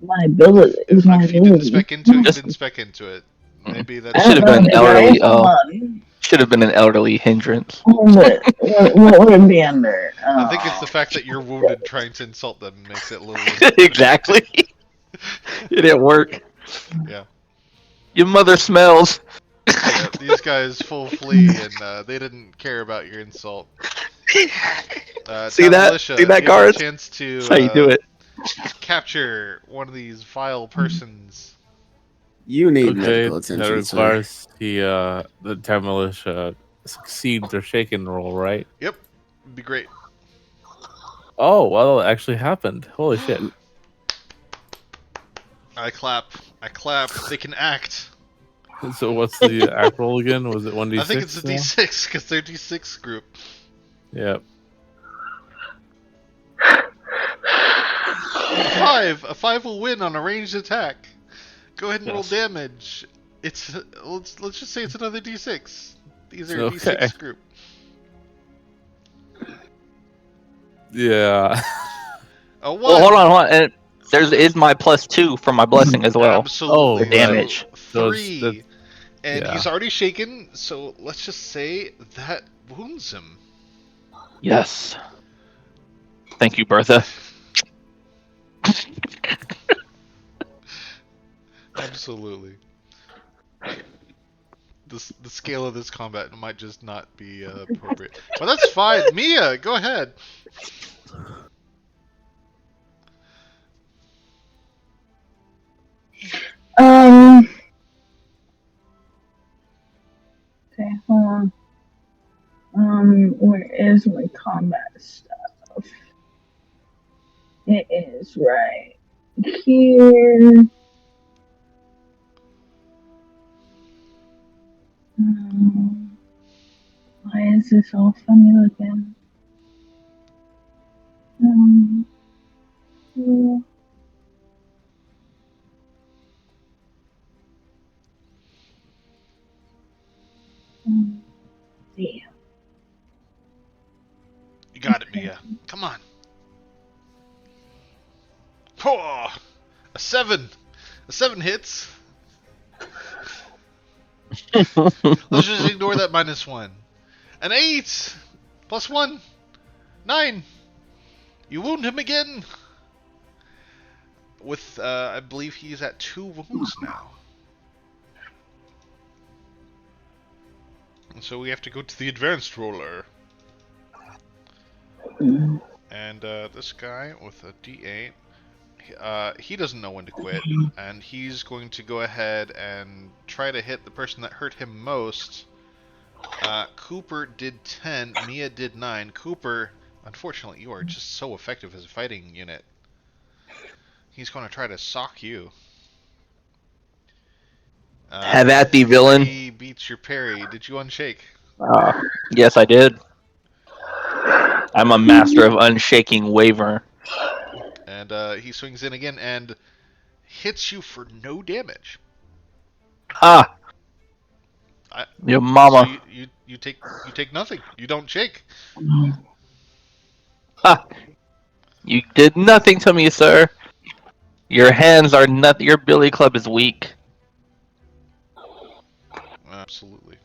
Speaker 4: My ability.
Speaker 1: If
Speaker 4: My
Speaker 1: you didn't
Speaker 4: ability.
Speaker 1: spec into it, you
Speaker 5: Just-
Speaker 1: didn't spec into it. Maybe
Speaker 5: It
Speaker 1: that's.
Speaker 5: should have been an elderly.
Speaker 4: Hold on.
Speaker 5: Should have been an elderly hindrance.
Speaker 4: Hold it. What would it be under?
Speaker 1: I think it's the fact that you're wounded trying to insult them makes it a little.
Speaker 5: Exactly. It didn't work.
Speaker 1: Yeah.
Speaker 5: Your mother smells.
Speaker 1: Yeah, these guys full flee, and they didn't care about your insult.
Speaker 5: See
Speaker 1: Town
Speaker 5: that?
Speaker 1: Militia,
Speaker 5: See that,
Speaker 1: you have a
Speaker 5: guard?
Speaker 1: chance to
Speaker 5: That's how you do it.
Speaker 1: capture one of these vile persons.
Speaker 2: You need
Speaker 3: Okay,
Speaker 2: medical
Speaker 3: that
Speaker 2: attention, sir.
Speaker 3: requires the town militia succeed their shaken roll, right?
Speaker 1: Yep, would be great.
Speaker 3: Oh, well, it actually happened. Holy shit.
Speaker 1: I clap. They can act.
Speaker 3: So what's the act roll again? Was it 1d6?
Speaker 1: I think it's a
Speaker 3: now?
Speaker 1: D6 because they're D6 group.
Speaker 3: Yep.
Speaker 1: A 5 will win on a ranged attack. Go ahead and roll
Speaker 3: Yes.
Speaker 1: damage. It's let's just say it's another D6. These are
Speaker 3: Okay.
Speaker 1: D6 group.
Speaker 3: Yeah.
Speaker 1: A 1.
Speaker 5: Well, hold on. And is my +2 for my blessing as well.
Speaker 1: Absolutely.
Speaker 3: Oh,
Speaker 5: damage.
Speaker 1: So
Speaker 3: So
Speaker 1: 3. And
Speaker 3: yeah.
Speaker 1: he's already shaken, so let's just say that wounds him.
Speaker 5: Yes. Thank you, Bertha.
Speaker 1: Absolutely. The scale of this combat might just not be appropriate. But that's fine. Mia, go ahead.
Speaker 4: Okay, hold on. Where is my combat stuff? It is right here. Why is this all funny looking? Yeah. Yeah.
Speaker 1: You got it, Mia. Come on. Oh, a 7. A 7 hits. Let's just ignore that -1. An 8 +1. 9. You wound him again. With, I believe he's at 2 wounds now. And so we have to go to the advanced roller. And this guy with a D8, he doesn't know when to quit, and he's going to go ahead and try to hit the person that hurt him most. Cooper did 10, Mia did 9. Cooper, unfortunately, you are just so effective as a fighting unit. He's going to try to sock you.
Speaker 5: Have at thee, villain.
Speaker 1: He beats your parry. Did you unshake?
Speaker 5: Yes, I did. I'm a master of unshaking waver.
Speaker 1: And he swings in again and hits you for no damage.
Speaker 5: Ah, your mama.
Speaker 1: So you take nothing. You don't shake.
Speaker 5: Ah, you did nothing to me, sir. Your hands are not. Your billy club is weak.
Speaker 1: Absolutely.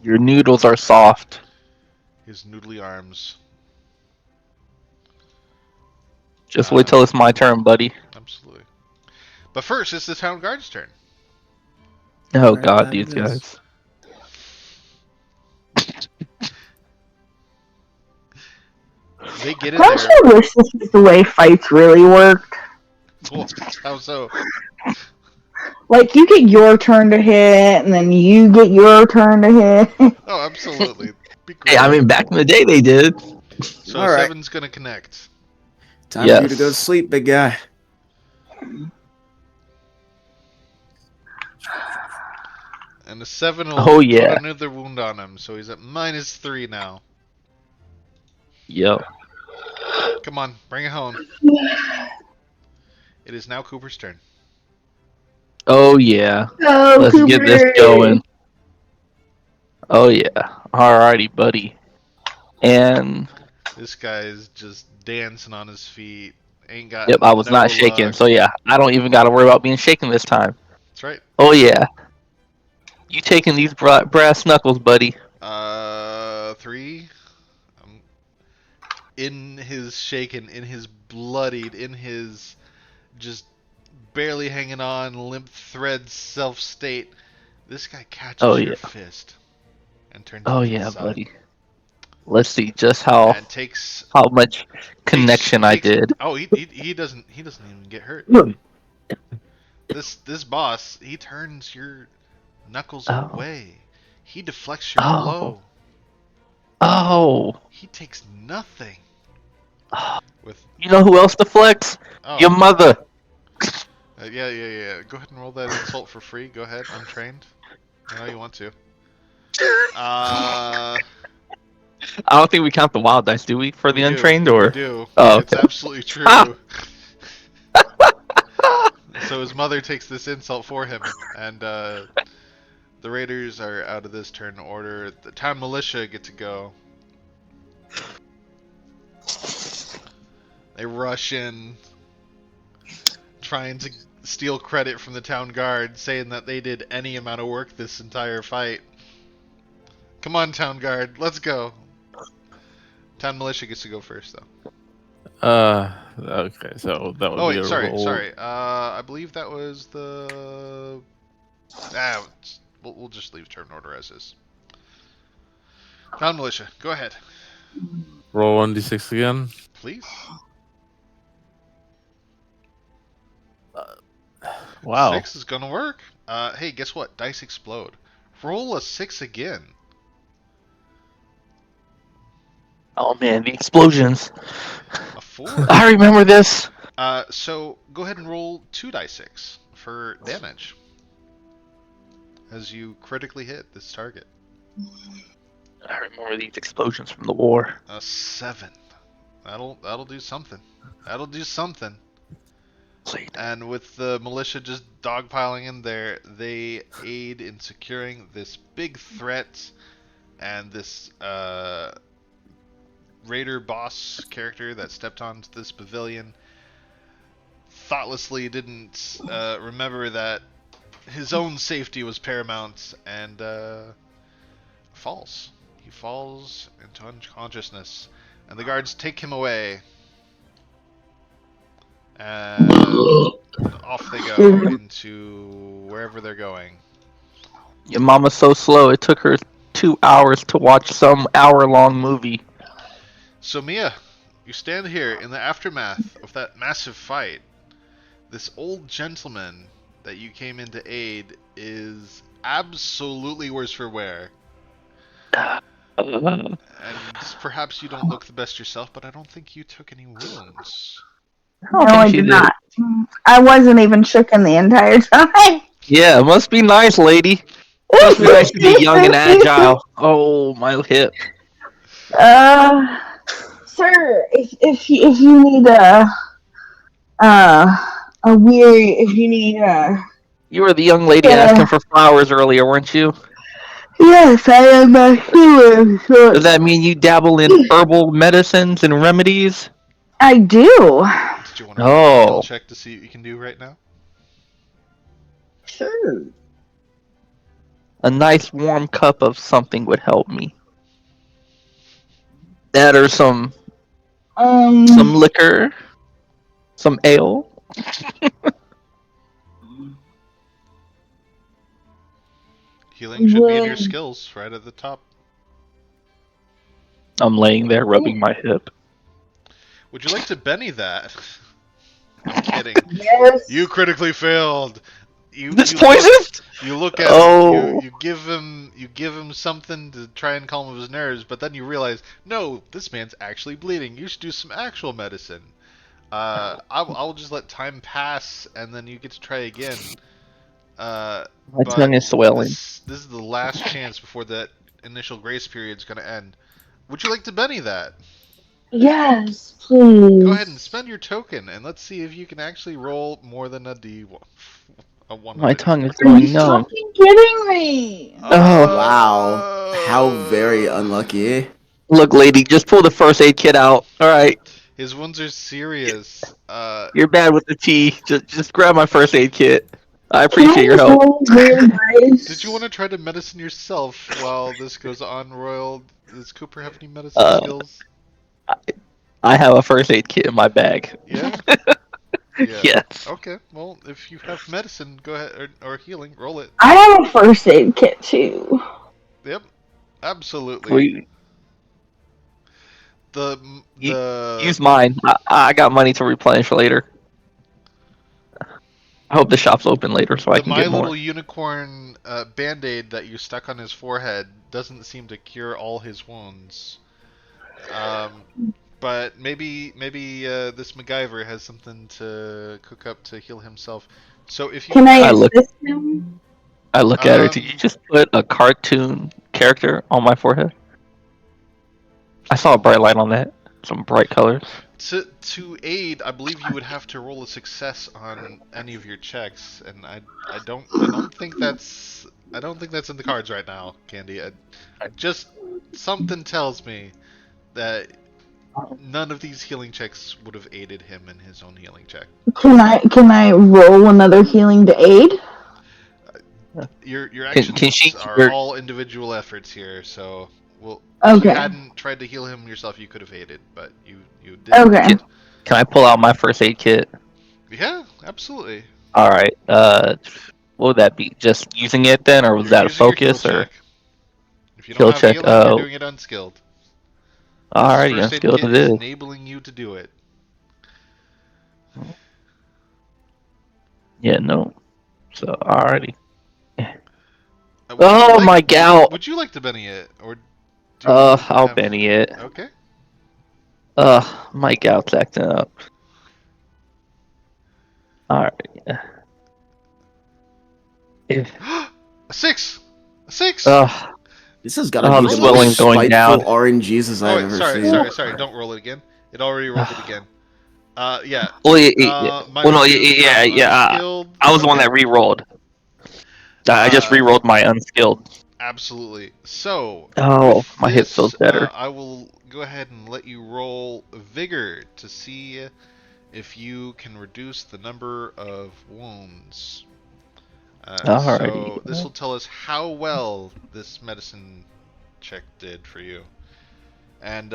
Speaker 5: Your noodles are soft.
Speaker 1: His noodly arms.
Speaker 5: Just wait till it's my turn, buddy.
Speaker 1: Absolutely. But first, it's the town guard's turn.
Speaker 5: Oh
Speaker 2: Alright,
Speaker 5: God,
Speaker 2: that
Speaker 5: these
Speaker 2: is.
Speaker 5: guys.
Speaker 1: They get in
Speaker 4: Don't
Speaker 1: there.
Speaker 4: you wish this was the way fights really worked?
Speaker 1: How so?
Speaker 4: Like, you get your turn to hit, and then you get your turn to hit.
Speaker 1: Oh, absolutely. Be great.
Speaker 5: Hey, I mean, back in the day they did.
Speaker 1: So
Speaker 2: All right.
Speaker 1: 7's gonna connect.
Speaker 2: Time for you to go to
Speaker 5: Yes.
Speaker 2: sleep, big guy.
Speaker 1: And the 7
Speaker 5: Oh
Speaker 1: will put
Speaker 5: yeah.
Speaker 1: another wound on him, so he's at -3 now.
Speaker 5: Yep.
Speaker 1: Come on, bring it home. It is now Cooper's turn.
Speaker 5: Oh yeah.
Speaker 4: Oh,
Speaker 5: Let's get this
Speaker 4: Cooper.
Speaker 5: going. Oh yeah. Alrighty, buddy. And
Speaker 1: This guy's just dancing on his feet. Ain't got
Speaker 5: yep, I was
Speaker 1: no
Speaker 5: not shaken.
Speaker 1: luck.
Speaker 5: So yeah, I don't even got to worry about being shaken this time.
Speaker 1: That's right.
Speaker 5: Oh yeah. You taking these brass knuckles, buddy?
Speaker 1: 3. Um, in his shaken, in his bloodied, in his just barely hanging on, limp thread self state, this guy
Speaker 5: Oh
Speaker 1: catches your
Speaker 5: yeah.
Speaker 1: fist and turns
Speaker 5: Oh
Speaker 1: it to the
Speaker 5: yeah,
Speaker 1: side.
Speaker 5: buddy. Let's see just
Speaker 1: And takes
Speaker 5: how much
Speaker 1: takes
Speaker 5: connection I
Speaker 1: takes.
Speaker 5: did.
Speaker 1: Oh, he doesn't even get hurt. This boss, he turns your knuckles
Speaker 5: Oh.
Speaker 1: away. He deflects your
Speaker 5: Oh.
Speaker 1: blow.
Speaker 5: Oh.
Speaker 1: He takes nothing.
Speaker 5: Oh.
Speaker 1: With
Speaker 5: You know who else deflects? Your
Speaker 1: oh
Speaker 5: mother.
Speaker 1: yeah. Go ahead and roll that insult for free. Go ahead, untrained. I know you want to.
Speaker 5: I don't think we count the wild dice, do we, for the
Speaker 1: We do.
Speaker 5: untrained
Speaker 1: We
Speaker 5: or?
Speaker 1: do.
Speaker 5: Oh,
Speaker 1: It's
Speaker 5: okay.
Speaker 1: absolutely
Speaker 5: Ah!
Speaker 1: true. So his mother takes this insult for him, and the Raiders are out of this turn order. The town militia get to go. They rush in, trying to steal credit from the town guard, saying that they did any amount of work this entire fight. Come on, town guard, let's go. Town militia gets to go first, though.
Speaker 3: Okay, so that would
Speaker 1: Oh
Speaker 3: be
Speaker 1: wait,
Speaker 3: a
Speaker 1: sorry.
Speaker 3: roll.
Speaker 1: I believe that was the. We'll just leave turn order as is. Town militia, go ahead,
Speaker 3: Roll 1d6 again.
Speaker 1: please.
Speaker 3: Wow.
Speaker 1: 6 is gonna work. Hey, guess what? Dice explode. Roll a 6 again.
Speaker 5: Oh man, the explosions.
Speaker 1: A 4.
Speaker 5: I remember this.
Speaker 1: So go ahead and roll 2d6 for damage as you critically hit this target.
Speaker 5: I remember these explosions from the war.
Speaker 1: A 7. That'll do something. That'll do something.
Speaker 5: Sweet.
Speaker 1: And with the militia just dogpiling in there, they aid in securing this big threat and this raider boss character that stepped onto this pavilion thoughtlessly didn't remember that his own safety was paramount and falls. He falls into unconsciousness, and the guards take him away. And off they go into wherever they're going.
Speaker 5: Your mama's so slow. It took her 2 hours to watch some hour-long movie.
Speaker 1: So Mia, you stand here in the aftermath of that massive fight. This old gentleman that you came in to aid is absolutely worse for wear. And perhaps you don't look the best yourself, but I don't think you took any wounds.
Speaker 4: No, I did not. I wasn't even shooken the entire time.
Speaker 5: Yeah, it must be nice, lady. Must be nice to be young and agile. Oh, my hip.
Speaker 4: Sir, if you need if you need
Speaker 5: You were the young lady asking for flowers earlier, weren't you?
Speaker 4: yes, I am healer.
Speaker 5: Does that mean you dabble in herbal medicines and remedies?
Speaker 4: I do.
Speaker 1: Did you want to make a skill
Speaker 5: Oh.
Speaker 1: check to see what you can do right now?
Speaker 2: Sure.
Speaker 5: A nice warm cup of something would help me. That or some liquor, some ale.
Speaker 1: Healing should be in your skills, right at the top.
Speaker 5: I'm laying there rubbing my hip.
Speaker 1: Would you like to Benny that? I'm kidding.
Speaker 4: Yes.
Speaker 1: You critically failed.
Speaker 5: This
Speaker 1: you
Speaker 5: poison?
Speaker 1: look at him,
Speaker 5: Oh,
Speaker 1: you give him something to try and calm his nerves, but then you realize, no, this man's actually bleeding. You should do some actual medicine. I'll just let time pass, and then you get to try again.
Speaker 5: my
Speaker 1: But
Speaker 5: tongue is swelling.
Speaker 1: this is the last chance before that initial grace period's gonna end. Would you like to Benny that?
Speaker 4: Yes,
Speaker 1: Go ahead and
Speaker 4: please.
Speaker 1: spend your token, and let's see if you can actually roll more than a one on
Speaker 5: My
Speaker 1: a
Speaker 5: tongue
Speaker 1: d20.
Speaker 5: is
Speaker 4: Are
Speaker 5: going
Speaker 4: you
Speaker 5: numb.
Speaker 4: fucking kidding me?
Speaker 5: Oh,
Speaker 2: Wow. How very
Speaker 1: Uh,
Speaker 2: unlucky.
Speaker 5: look, lady, just pull the first aid kit out. All right,
Speaker 1: his wounds are serious.
Speaker 5: you're bad with the tea. Just grab my first aid kit. I
Speaker 4: Can I
Speaker 5: appreciate your
Speaker 4: just
Speaker 5: help.
Speaker 4: roll healing
Speaker 1: Did you want
Speaker 4: dice?
Speaker 1: to try to medicine yourself while this goes on, Royal? Does Cooper have any medicine
Speaker 5: Uh,
Speaker 1: skills?
Speaker 5: I have a first aid kit in my bag.
Speaker 1: Yeah? Yeah.
Speaker 5: Yes.
Speaker 1: Okay, well, if you have medicine, go ahead, or healing, roll it.
Speaker 4: I have a first aid kit too.
Speaker 1: Yep, absolutely.
Speaker 5: We
Speaker 1: The
Speaker 5: you,
Speaker 1: the
Speaker 5: use mine. I got money to replenish later. I hope the shop's open later so I
Speaker 1: the
Speaker 5: can
Speaker 1: My
Speaker 5: get
Speaker 1: Little
Speaker 5: more.
Speaker 1: Unicorn band-aid that you stuck on his forehead doesn't seem to cure all his wounds. Um, but maybe this MacGyver has something to cook up to heal himself. So if you
Speaker 4: Can I
Speaker 5: I
Speaker 1: have
Speaker 5: look
Speaker 4: assist him?
Speaker 5: I look at her. Did you
Speaker 1: um
Speaker 5: just put a cartoon character on my forehead? I saw a bright light on that. Some bright colors.
Speaker 1: to aid, I believe you would have to roll a success on any of your checks, and I don't think that's in the cards right now, Candy. Just something tells me that none of these healing checks would have aided him in his own healing check.
Speaker 4: Can I roll another healing to aid?
Speaker 5: Can
Speaker 1: Your
Speaker 5: can she
Speaker 1: actions are
Speaker 5: cure?
Speaker 1: all individual efforts here, so well, if you
Speaker 4: Okay.
Speaker 1: hadn't tried to heal him yourself, you could have aided, but you didn't.
Speaker 4: Okay.
Speaker 5: Can I pull out my first aid kit?
Speaker 1: Yeah, absolutely.
Speaker 5: All right. What would that be? Just using it then, or was
Speaker 1: You're
Speaker 5: that a
Speaker 1: using your heal
Speaker 5: focus or
Speaker 1: check. If you don't
Speaker 5: heal
Speaker 1: have
Speaker 5: check?
Speaker 1: healing, you're doing it unskilled. This
Speaker 5: Alrighty,
Speaker 1: first aid
Speaker 5: unskilled
Speaker 1: kit
Speaker 5: it
Speaker 1: is
Speaker 5: is.
Speaker 1: enabling you to do it.
Speaker 5: Yeah, no. So alrighty.
Speaker 1: Would you
Speaker 5: Oh
Speaker 1: like
Speaker 5: my gout.
Speaker 1: would you like to Benny it, or do you
Speaker 5: I'll
Speaker 1: have?
Speaker 5: Benny it.
Speaker 1: Okay.
Speaker 5: My gout's acting up. Alright. If
Speaker 1: A six. A six.
Speaker 5: uh
Speaker 2: This has got to be
Speaker 5: the
Speaker 2: the
Speaker 1: Roll
Speaker 5: swelling's
Speaker 2: most
Speaker 1: again.
Speaker 5: going down.
Speaker 2: spiteful RNGesus
Speaker 1: Oh
Speaker 2: I've
Speaker 1: wait,
Speaker 2: ever
Speaker 1: sorry,
Speaker 2: seen.
Speaker 1: sorry, sorry. Don't roll it again. It already rolled it again. Yeah.
Speaker 5: Well, yeah.
Speaker 1: Minus
Speaker 5: Well, no,
Speaker 1: two from
Speaker 5: yeah.
Speaker 1: unskilled.
Speaker 5: I was the one
Speaker 1: Okay.
Speaker 5: that re-rolled. I just
Speaker 1: Uh,
Speaker 5: re-rolled my unskilled.
Speaker 1: absolutely. So
Speaker 5: Oh,
Speaker 1: with
Speaker 5: my hip feels
Speaker 1: this,
Speaker 5: better.
Speaker 1: I will go ahead and let you roll vigor to see if you can reduce the number of wounds.
Speaker 5: Alrighty.
Speaker 1: So this will tell us how well this medicine check did for you. And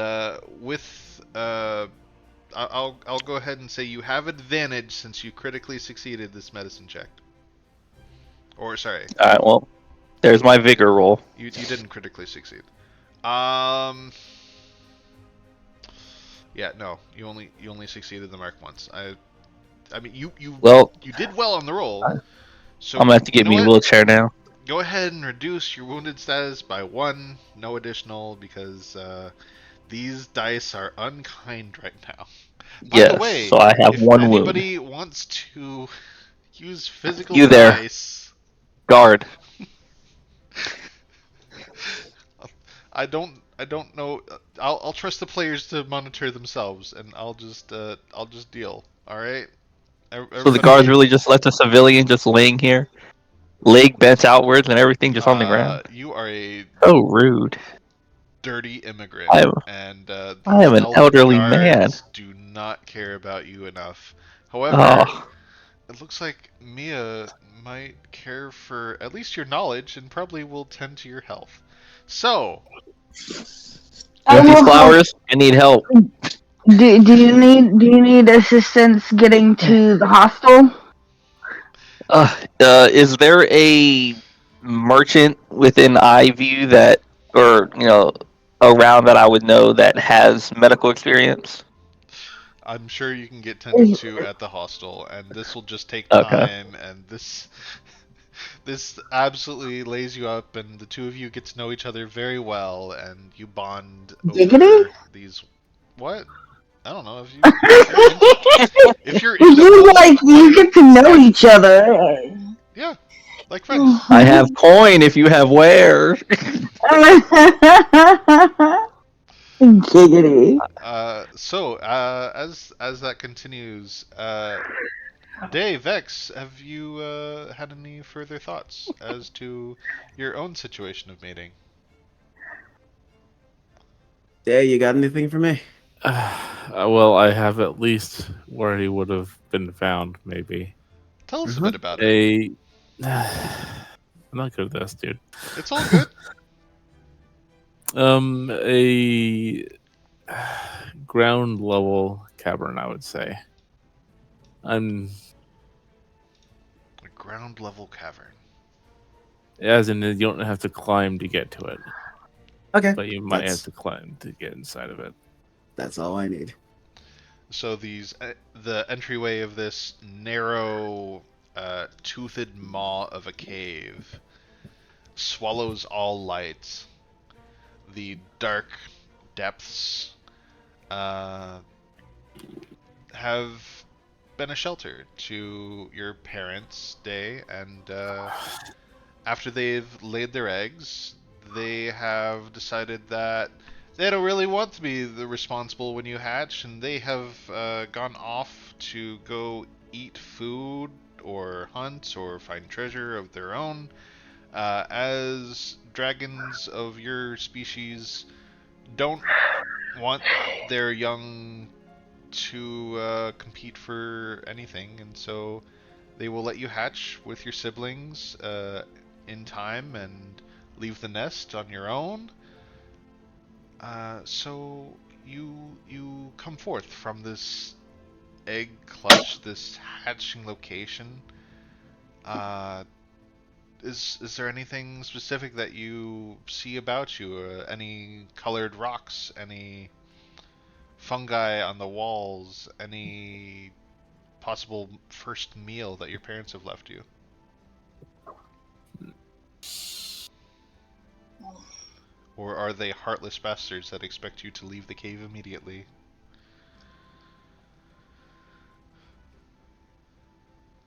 Speaker 1: with I'll go ahead and say you have advantage since you critically succeeded this medicine check. Or sorry,
Speaker 5: Alright, well, there's my vigor roll.
Speaker 1: you didn't critically succeed. Um. Yeah, no, you only succeeded the mark once. I mean
Speaker 5: Well,
Speaker 1: you did well on the roll. So
Speaker 5: I'm gonna have to
Speaker 1: you
Speaker 5: get
Speaker 1: know
Speaker 5: me a
Speaker 1: what?
Speaker 5: wheelchair now.
Speaker 1: Go ahead and reduce your wounded status by one. No additional because these dice are unkind right now. By the
Speaker 5: Yes,
Speaker 1: way,
Speaker 5: so I have
Speaker 1: if
Speaker 5: one wound.
Speaker 1: anybody wants to use physical
Speaker 5: You there,
Speaker 1: dice,
Speaker 5: guard.
Speaker 1: I don't know. I'll trust the players to monitor themselves, and I'll just deal. All right,
Speaker 5: So the guards
Speaker 1: everybody.
Speaker 5: really just left a civilian just laying here, leg bent outwards and everything just on the ground.
Speaker 1: You are a
Speaker 5: So rude.
Speaker 1: dirty immigrant,
Speaker 5: I am,
Speaker 1: and
Speaker 5: I
Speaker 1: these
Speaker 5: am an
Speaker 1: elderly
Speaker 5: elderly man.
Speaker 1: guards do not care about you enough. However,
Speaker 5: Oh,
Speaker 1: it looks like Mia might care for at least your knowledge and probably will tend to your health. So,
Speaker 5: you
Speaker 4: I
Speaker 5: want these
Speaker 4: will help.
Speaker 5: flowers? I need help.
Speaker 4: Do you need assistance getting to the hostel?
Speaker 5: Is there a merchant within eye view that, or around that I would know that has medical experience?
Speaker 1: I'm sure you can get tended to at the hostel, and this will just take
Speaker 5: Okay.
Speaker 1: time. And this absolutely lays you up, and the two of you get to know each other very well, and you bond
Speaker 4: Giggity?
Speaker 1: over these. What? I don't know if you're into
Speaker 4: You
Speaker 1: holy.
Speaker 4: like you get to know each other.
Speaker 1: Yeah, like friends.
Speaker 5: I have coin if you have ware.
Speaker 4: Giggity.
Speaker 1: As that continues, Dave Vex, have you had any further thoughts as to your own situation of mating?
Speaker 2: Day, you got anything for me?
Speaker 3: Well, I have at least where he would have been found, maybe.
Speaker 1: Tell us a
Speaker 2: Mm-hmm.
Speaker 1: bit about it.
Speaker 3: A. I'm not good at this, dude.
Speaker 1: It's all good.
Speaker 3: A ground level cavern, I would say. I'm
Speaker 1: A ground level cavern.
Speaker 3: as in you don't have to climb to get to it,
Speaker 2: Okay,
Speaker 3: but you might have
Speaker 2: that's
Speaker 3: to climb to get inside of it.
Speaker 2: that's all I need.
Speaker 1: So the entryway of this narrow, toothed maw of a cave swallows all light. The dark depths uh, have been a shelter to your parents' day, and after they've laid their eggs, they have decided that they don't really want to be the responsible when you hatch, and they have gone off to go eat food or hunt or find treasure of their own. As dragons of your species don't want their young to compete for anything, and so they will let you hatch with your siblings in time and leave the nest on your own. So you come forth from this egg clutch, this hatching location. Uh, is there anything specific that you see about you? Any colored rocks? Any fungi on the walls? Any possible first meal that your parents have left you? Or are they heartless bastards that expect you to leave the cave immediately?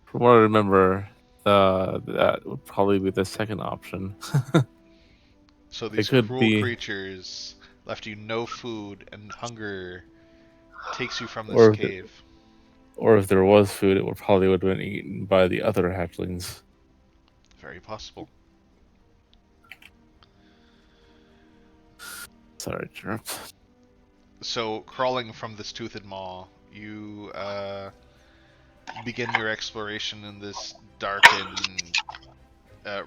Speaker 3: From what I remember, that would probably be the second option.
Speaker 1: So
Speaker 3: It
Speaker 1: these
Speaker 3: could
Speaker 1: cruel
Speaker 3: be,
Speaker 1: creatures left you no food, and hunger takes you from this
Speaker 3: or
Speaker 1: cave.
Speaker 3: or if there was food, it would probably would have been eaten by the other hatchlings.
Speaker 1: Very possible.
Speaker 3: Sorry, Chirp.
Speaker 1: So, crawling from this toothed maw, you begin your exploration in this dark and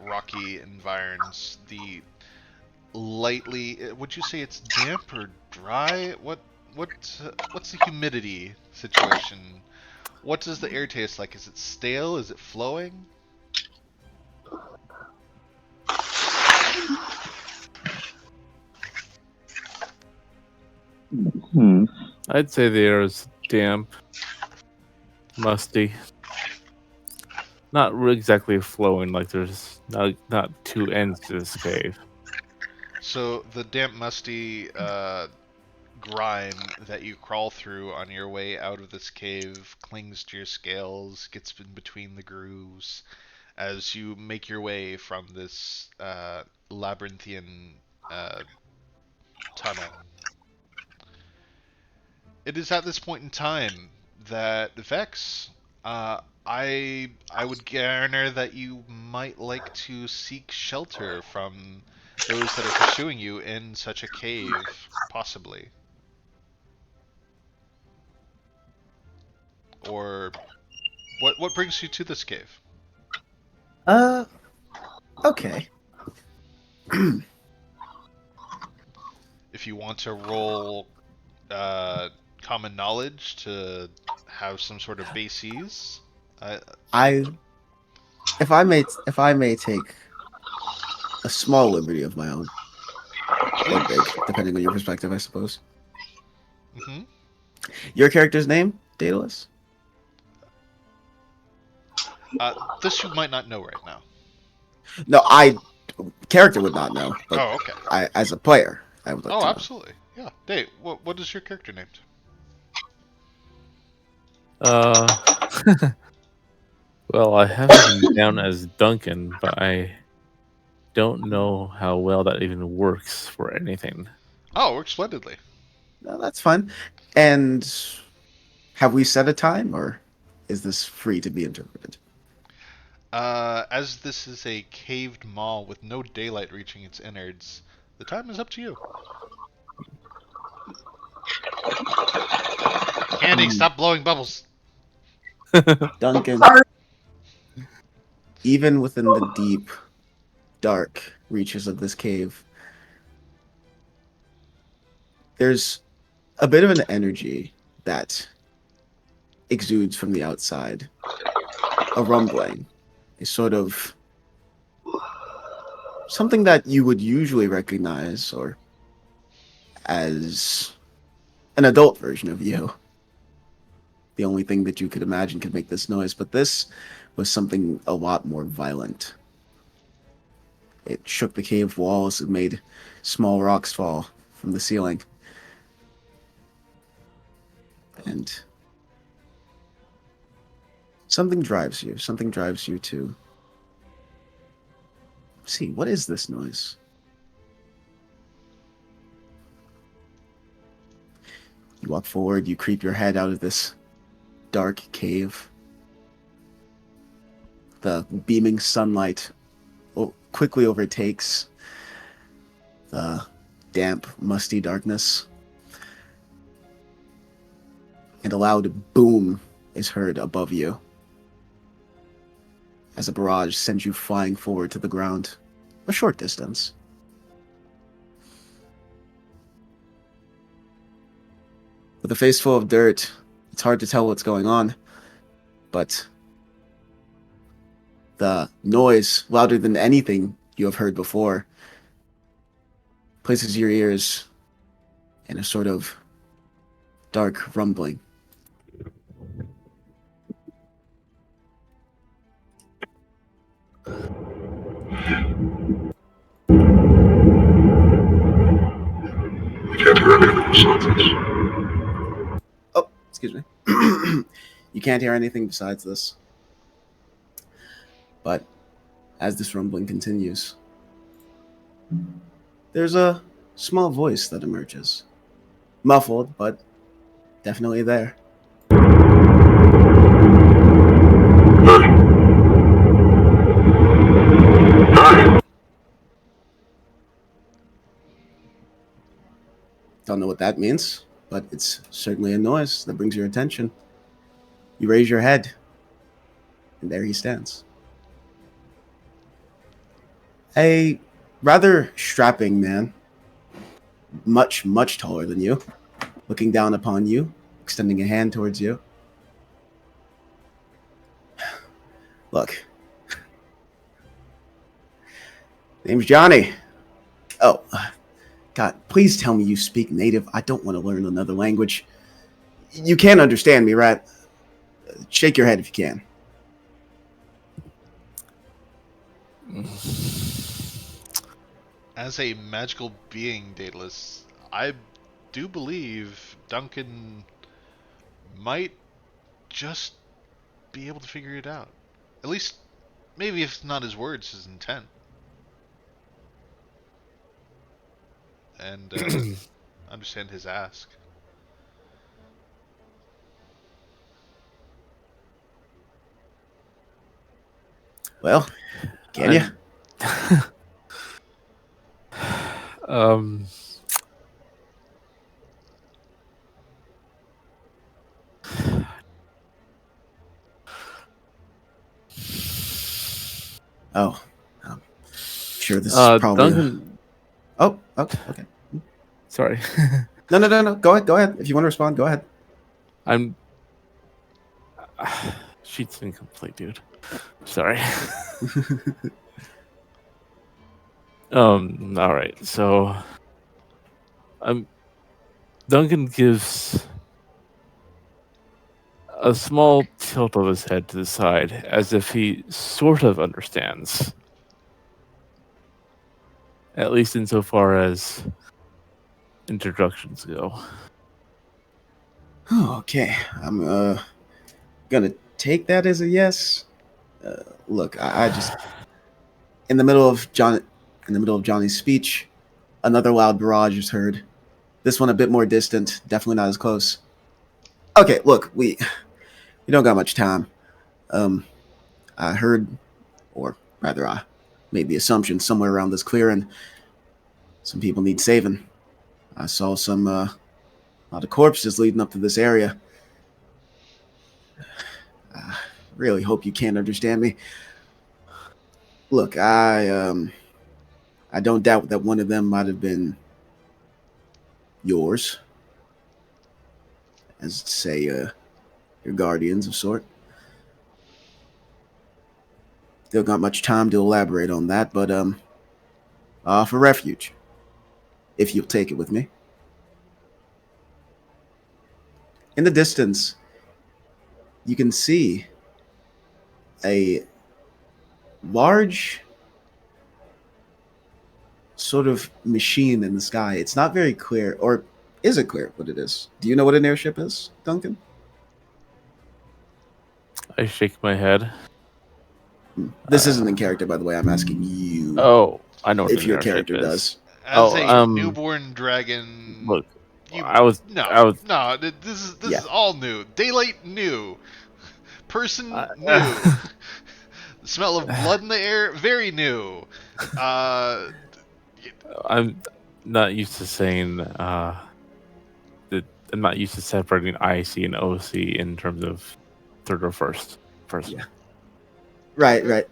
Speaker 1: rocky environs. The lightly, would you say it's damp or dry? What's the humidity situation? What does the air taste like? Is it stale? Is it flowing?
Speaker 3: I'd say the air is damp, musty. Not exactly flowing, like there's not two ends to this cave.
Speaker 1: So the damp, musty grime that you crawl through on your way out of this cave clings to your scales, gets in between the grooves as you make your way from this labyrinthian tunnel. It is at this point in time that Vex, I would garner that you might like to seek shelter from those that are pursuing you in such a cave, possibly. Or what brings you to this cave?
Speaker 2: Uh, okay.
Speaker 1: If you want to roll common knowledge to have some sort of bases,
Speaker 2: I if I may take a small liberty of my own, or big,
Speaker 1: please.
Speaker 2: depending on your perspective, I suppose.
Speaker 1: Mm-hmm.
Speaker 2: Your character's name, Daedalus?
Speaker 1: This you might not know right now.
Speaker 2: No, I character would not know, but
Speaker 1: Oh, okay.
Speaker 2: I, as a player, I would like
Speaker 1: Oh,
Speaker 2: to know.
Speaker 1: absolutely. Yeah. Dave, what is your character named?
Speaker 3: Uh, well, I have him down as Duncan, but I don't know how well that even works for anything.
Speaker 1: Oh, works splendidly.
Speaker 2: No, that's fine. And have we set a time, or is this free to be interpreted?
Speaker 1: As this is a caved maw with no daylight reaching its innards, the time is up to you. Candy, stop blowing bubbles.
Speaker 2: Duncan, even within the deep, dark reaches of this cave, there's a bit of an energy that exudes from the outside. A rumbling, a sort of something that you would usually recognize or as an adult version of you. The only thing that you could imagine could make this noise, but this was something a lot more violent. It shook the cave walls, it made small rocks fall from the ceiling. And something drives you to see, what is this noise? You walk forward, you creep your head out of this dark cave. The beaming sunlight quickly overtakes the damp, musty darkness. And a loud boom is heard above you as a barrage sends you flying forward to the ground, a short distance. With a face full of dirt, it's hard to tell what's going on, but the noise, louder than anything you have heard before, places your ears in a sort of dark rumbling.
Speaker 6: Can't hear anything besides this.
Speaker 2: Oh, excuse me. You can't hear anything besides this. But as this rumbling continues, there's a small voice that emerges. Muffled, but definitely there.
Speaker 6: Hey!
Speaker 2: Don't know what that means, but it's certainly a noise that brings your attention. You raise your head, and there he stands. A rather strapping man, much, much taller than you, looking down upon you, extending a hand towards you. Look. Name's Johnny. Oh, God, please tell me you speak native. I don't want to learn another language. You can understand me, right? Shake your head if you can.
Speaker 1: As a magical being, Daedalus, I do believe Duncan might just be able to figure it out. At least, maybe if not his words, his intent. And understand his ask.
Speaker 2: Well, can you?
Speaker 3: Um.
Speaker 2: Oh, I'm sure this is probably.
Speaker 3: Duncan.
Speaker 2: Oh, okay.
Speaker 3: Sorry.
Speaker 2: No. Go ahead. If you want to respond, go ahead.
Speaker 3: I'm. Sheet's incomplete, dude. Sorry. All right. So, Duncan gives a small tilt of his head to the side, as if he sort of understands. At least insofar as introductions go.
Speaker 2: Okay, I'm gonna take that as a yes. Look, I just in the middle of Johnny's speech, another loud barrage is heard. This one a bit more distant, definitely not as close. Okay, look, we don't got much time. Um, I heard, or rather, I made the assumption somewhere around this clearing, some people need saving. I saw some lot of corpses leading up to this area. I really hope you can't understand me. Look, I don't doubt that one of them might have been yours, as say your guardians of sort. Still got much time to elaborate on that, but I offer refuge if you'll take it with me. In the distance, you can see a large sort of machine in the sky. It's not very clear, or is it clear what it is? Do you know what an airship is, Duncan?
Speaker 3: I shake my head.
Speaker 2: This isn't in character, by the way. I'm asking you
Speaker 3: Oh, I know what
Speaker 2: if
Speaker 3: an
Speaker 2: your
Speaker 3: airship
Speaker 2: character
Speaker 3: is.
Speaker 2: does.
Speaker 1: As
Speaker 3: Oh,
Speaker 1: a newborn dragon,
Speaker 3: Look,
Speaker 1: you
Speaker 3: I was.
Speaker 1: no. This
Speaker 2: Yeah.
Speaker 1: is all new. Daylight new. Person
Speaker 3: I-
Speaker 1: new. The smell of blood in the air very new.
Speaker 3: I'm not used to saying that. I'm not used to separating IC and OC in terms of third or first person.
Speaker 2: Yeah. Right.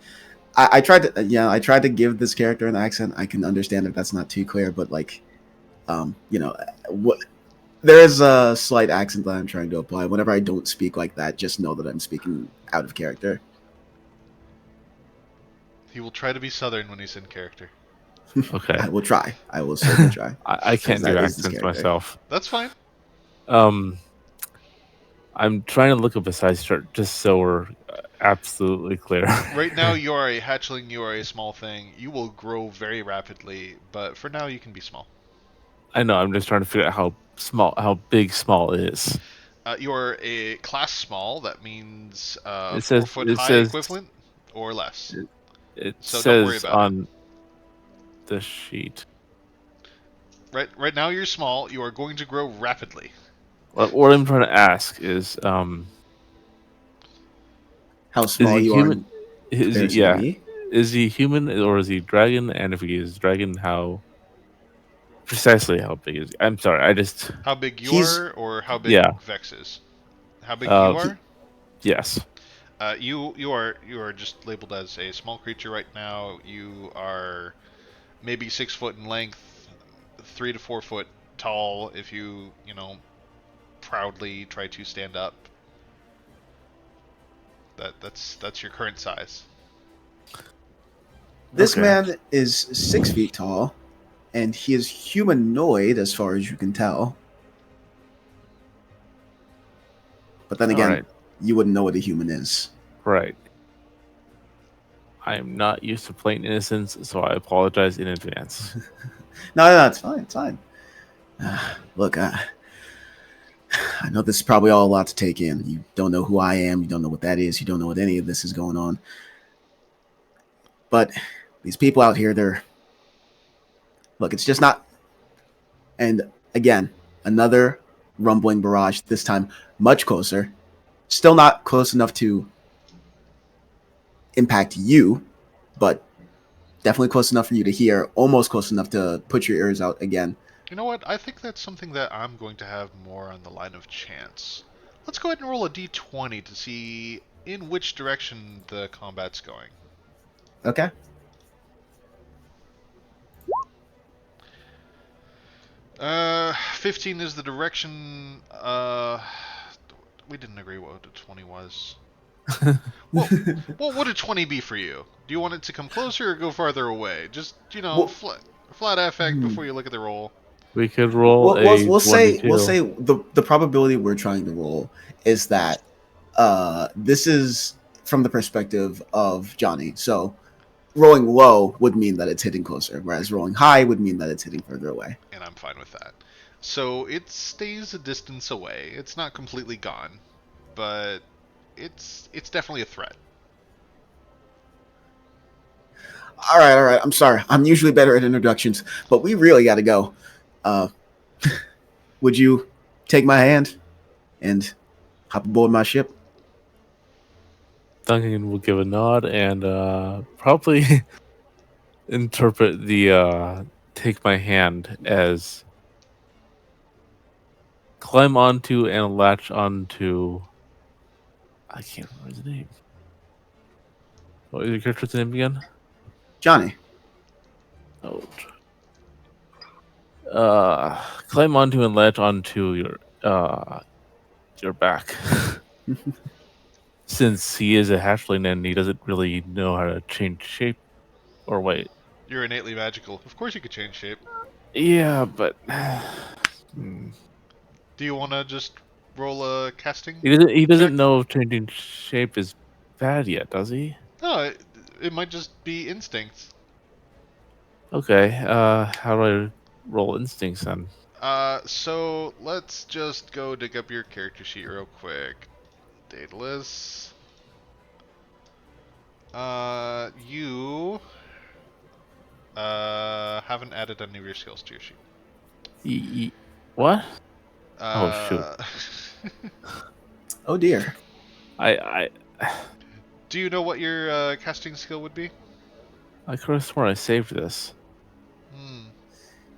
Speaker 2: I tried to, I tried to give this character an accent. I can understand if that's not too clear, but like, what there is a slight accent that I'm trying to apply. Whenever I don't speak like that, just know that I'm speaking out of character.
Speaker 1: He will try to be southern when he's in character.
Speaker 3: Okay.
Speaker 2: I will try. I will certainly try.
Speaker 3: I can't
Speaker 2: That
Speaker 3: do
Speaker 2: is this
Speaker 3: accents
Speaker 2: character.
Speaker 3: myself.
Speaker 1: That's fine.
Speaker 3: I'm trying to look up a side chart just so we're absolutely clear.
Speaker 1: Right now, you are a hatchling. You are a small thing. You will grow very rapidly, but for now, you can be small.
Speaker 3: I know. I'm just trying to figure out how big small is.
Speaker 1: You are a class small. That means
Speaker 3: It
Speaker 1: 4
Speaker 3: says
Speaker 1: foot
Speaker 3: it
Speaker 1: high
Speaker 3: says
Speaker 1: equivalent or less.
Speaker 3: it
Speaker 1: So don't worry
Speaker 3: says
Speaker 1: about
Speaker 3: on the sheet.
Speaker 1: Right now, you're small. You are going to grow rapidly.
Speaker 3: What I'm trying to ask is,
Speaker 2: How
Speaker 3: is
Speaker 2: small
Speaker 3: he
Speaker 2: you
Speaker 3: human?
Speaker 2: are in
Speaker 3: Is he,
Speaker 2: comparison to
Speaker 3: yeah?
Speaker 2: me?
Speaker 3: Is he human or is he dragon? And if he is dragon, how precisely how big is he? I'm sorry, I just
Speaker 1: How big you
Speaker 2: He's-
Speaker 1: are, or how big
Speaker 3: yeah.
Speaker 1: Vex is? How big you are?
Speaker 3: Yes.
Speaker 1: You are just labeled as a small creature right now. You are maybe 6 foot in length, 3 to 4 foot tall. If you proudly try to stand up, that's your current size.
Speaker 2: This
Speaker 3: Okay.
Speaker 2: man is 6 feet tall, and he is humanoid as far as you can tell. But then again,
Speaker 3: Alright.
Speaker 2: you wouldn't know what a human is.
Speaker 3: Right. I am not used to plain innocence, so I apologize in advance.
Speaker 2: No, it's fine. It's fine. Look, I know this is probably all a lot to take in. You don't know who I am. You don't know what that is. You don't know what any of this is going on. But these people out here, look, it's just not. And again, another rumbling barrage, this time much closer. Still not close enough to impact you, but definitely close enough for you to hear, almost close enough to put your ears out again.
Speaker 1: You know what? I think that's something that I'm going to have more on the line of chance. Let's go ahead and roll a d20 to see in which direction the combat's going.
Speaker 2: Okay.
Speaker 1: 15 is the direction. We didn't agree what a 20 was. What would a 20 be for you? Do you want it to come closer or go farther away? Just,
Speaker 2: Well-
Speaker 1: flat affect before you look at the roll.
Speaker 3: We could roll
Speaker 2: We'll say
Speaker 3: 1d2.
Speaker 2: the probability we're trying to roll is that This is from the perspective of Johnny. So rolling low would mean that it's hitting closer, whereas rolling high would mean that it's hitting further away.
Speaker 1: And I'm fine with that. So it stays a distance away. It's not completely gone, but it's definitely a threat.
Speaker 2: All right, all right. I'm sorry. I'm usually better at introductions, but we really got to go. Uh, would you take my hand and hop aboard my ship?
Speaker 3: Duncan will give a nod and probably interpret the take my hand as climb onto and latch onto. I can't remember his name. What was your character's name again?
Speaker 2: Johnny.
Speaker 3: Oh. Climb onto and latch onto your back. Since he is a hatchling and he doesn't really know how to change shape. Or wait.
Speaker 1: You're innately magical. Of course you could change shape.
Speaker 3: Yeah, but
Speaker 1: Do you want to just roll a casting?
Speaker 3: he doesn't
Speaker 1: check?
Speaker 3: know if changing shape is bad yet, does he?
Speaker 1: No, it might just be instincts.
Speaker 3: Okay, how do I roll instincts then?
Speaker 1: So let's just go dig up your character sheet real quick. Daedalus. You haven't added any of your skills to your sheet.
Speaker 3: What? Oh shoot!
Speaker 2: Oh dear.
Speaker 3: I
Speaker 1: Do you know what your casting skill would be?
Speaker 3: I could have sworn I saved this.
Speaker 1: Hmm.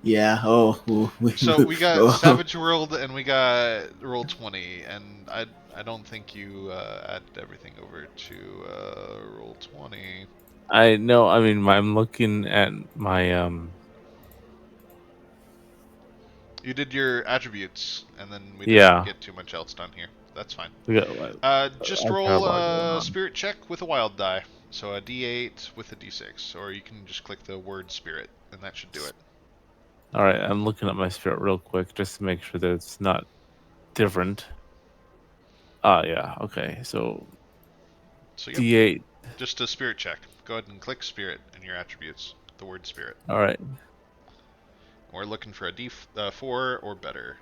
Speaker 2: Yeah. Oh.
Speaker 1: So we got Savage World and we got Roll20, and I don't think you added everything over to Roll20.
Speaker 3: I know. I mean, I'm looking at my
Speaker 1: You did your attributes, and then we didn't
Speaker 3: Yeah.
Speaker 1: get too much else done here. That's fine.
Speaker 3: We got
Speaker 1: Just
Speaker 3: I
Speaker 1: roll
Speaker 3: have a lot going
Speaker 1: a
Speaker 3: on.
Speaker 1: spirit check with a wild die. So a D8 with a D6, or you can just click the word spirit, and that should do it.
Speaker 3: All right, I'm looking at my spirit real quick just to make sure that it's not different. Yeah. Okay. So
Speaker 1: So yep,
Speaker 3: D8.
Speaker 1: just a spirit check. Go ahead and click spirit in your attributes. The word spirit.
Speaker 3: All right.
Speaker 1: We're looking for a D4 or better.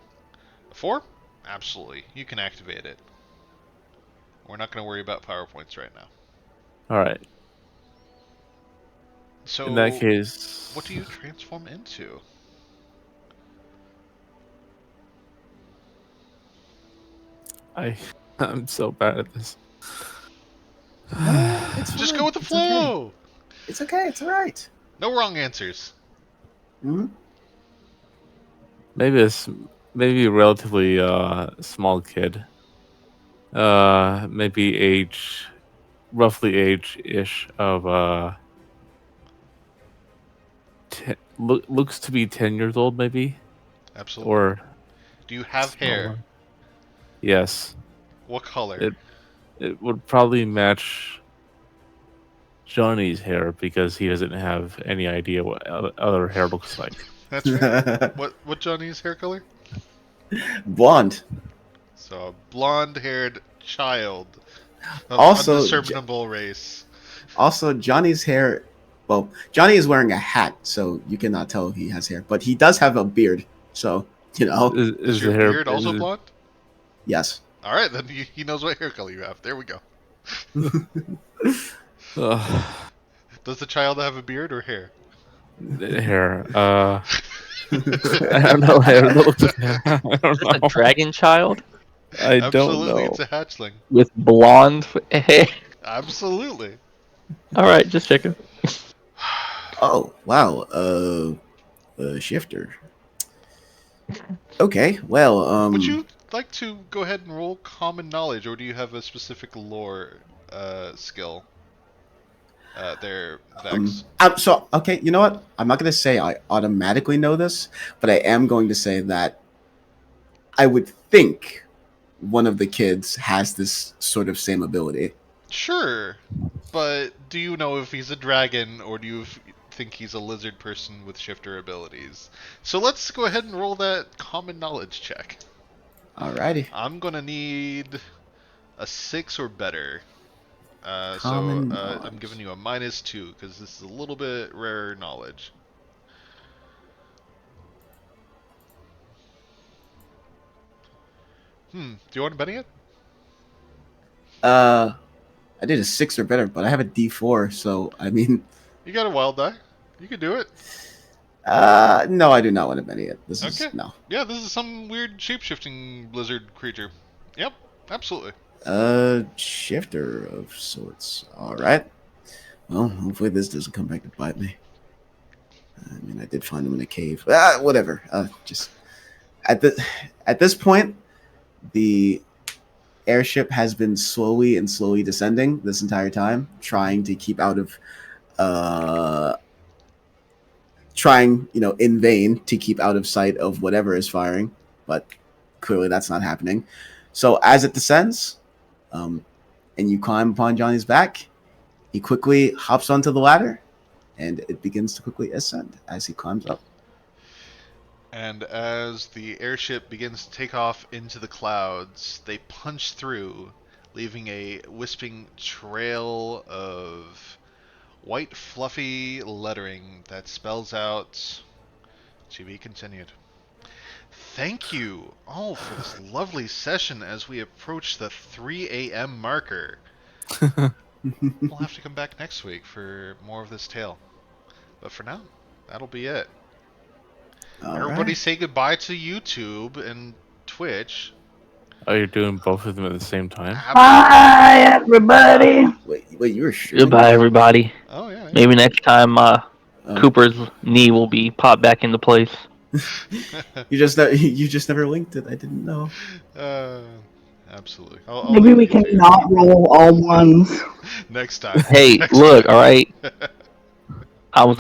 Speaker 1: A 4? Absolutely. You can activate it. We're not going to worry about PowerPoints right now.
Speaker 3: All right.
Speaker 1: So,
Speaker 3: In that case,
Speaker 1: what do you transform into?
Speaker 3: I'm so bad at this.
Speaker 2: It's
Speaker 1: Just
Speaker 2: fine.
Speaker 1: go with the
Speaker 2: It's okay.
Speaker 1: flow!
Speaker 2: It's okay. It's all right.
Speaker 1: No wrong answers.
Speaker 2: Hmm.
Speaker 3: Maybe a relatively small kid. Maybe roughly age-ish of looks to be 10 years old, maybe,
Speaker 1: Absolutely.
Speaker 3: or
Speaker 1: Do you have hair?
Speaker 3: smaller. Yes,
Speaker 1: What color?
Speaker 3: it would probably match Johnny's hair because he doesn't have any idea what other hair looks like.
Speaker 1: That's right. What Johnny's hair color?
Speaker 2: Blonde.
Speaker 1: So a blonde-haired child of
Speaker 2: Also,
Speaker 1: undiscernible race.
Speaker 2: Also, Johnny's hair. Well, Johnny is wearing a hat, so you cannot tell he has hair. But he does have a beard, so you know.
Speaker 1: Is
Speaker 3: the
Speaker 1: your
Speaker 3: hair
Speaker 1: beard also blonde?
Speaker 2: Yes.
Speaker 1: All right, then he knows what hair color you have. There we go. Does the child have a beard or hair?
Speaker 3: Hair. I don't know. Hair that looks like hair. I don't
Speaker 5: Is this a
Speaker 3: know.
Speaker 5: dragon child
Speaker 3: I don't
Speaker 1: Absolutely,
Speaker 3: know.
Speaker 1: it's a hatchling.
Speaker 5: with blonde hair?
Speaker 1: Absolutely.
Speaker 5: All right, just checking.
Speaker 2: Oh wow. Shifter. Okay. Well.
Speaker 1: Would you like to go ahead and roll common knowledge, or do you have a specific lore skill? There, Vex.
Speaker 2: So okay. You know what? I'm not going to say I automatically know this, but I am going to say that I would think one of the kids has this sort of same ability.
Speaker 1: Sure, but do you know if he's a dragon, or do you think he's a lizard person with shifter abilities? So let's go ahead and roll that common knowledge check.
Speaker 2: Alrighty.
Speaker 1: I'm gonna need a 6 or better.
Speaker 2: Common
Speaker 1: I'm giving
Speaker 2: knowledge.
Speaker 1: you a -2 because this is a little bit rarer knowledge. Do you want to bet it?
Speaker 2: I did a 6 or better, but I have a D4, so I mean,
Speaker 1: You got a wild die. You could do it.
Speaker 2: no, I do not want to bet it. This is
Speaker 1: Okay.
Speaker 2: no.
Speaker 1: Yeah, this is some weird shape-shifting lizard creature. Yep, absolutely.
Speaker 2: Shifter of sorts. All right. Well, hopefully this doesn't come back to bite me. I mean, I did find him in a cave. Whatever. Just at the at this point, the airship has been slowly descending this entire time, trying to keep out of, trying, in vain to keep out of sight of whatever is firing, but clearly that's not happening. So as it descends, and you climb upon Johnny's back, he quickly hops onto the ladder, and it begins to quickly ascend as he climbs up.
Speaker 1: And as the airship begins to take off into the clouds, they punch through, leaving a wisping trail of white fluffy lettering that spells out "To be continued." Thank you all for this lovely session as we approach the 3 a.m. marker. We'll have to come back next week for more of this tale. But for now, that'll be it.
Speaker 2: All
Speaker 1: Everybody
Speaker 2: right.
Speaker 1: say goodbye to YouTube and Twitch.
Speaker 3: Oh, you're doing both of them at the same time?
Speaker 1: Absolutely.
Speaker 4: Hi, everybody.
Speaker 2: Wait, you were streaming
Speaker 5: Goodbye,
Speaker 2: this?
Speaker 5: everybody.
Speaker 1: Oh, yeah,
Speaker 5: Maybe next time
Speaker 2: Oh.
Speaker 5: Cooper's knee will be popped back into place.
Speaker 1: yeah.
Speaker 2: You just never linked it. I didn't know.
Speaker 1: uh, absolutely. I'll
Speaker 4: Maybe
Speaker 1: link
Speaker 4: we
Speaker 1: it
Speaker 4: can
Speaker 1: to you.
Speaker 4: not roll all ones.
Speaker 1: Next time.
Speaker 5: Hey,
Speaker 1: Next
Speaker 5: look, all right.
Speaker 1: time.
Speaker 5: I was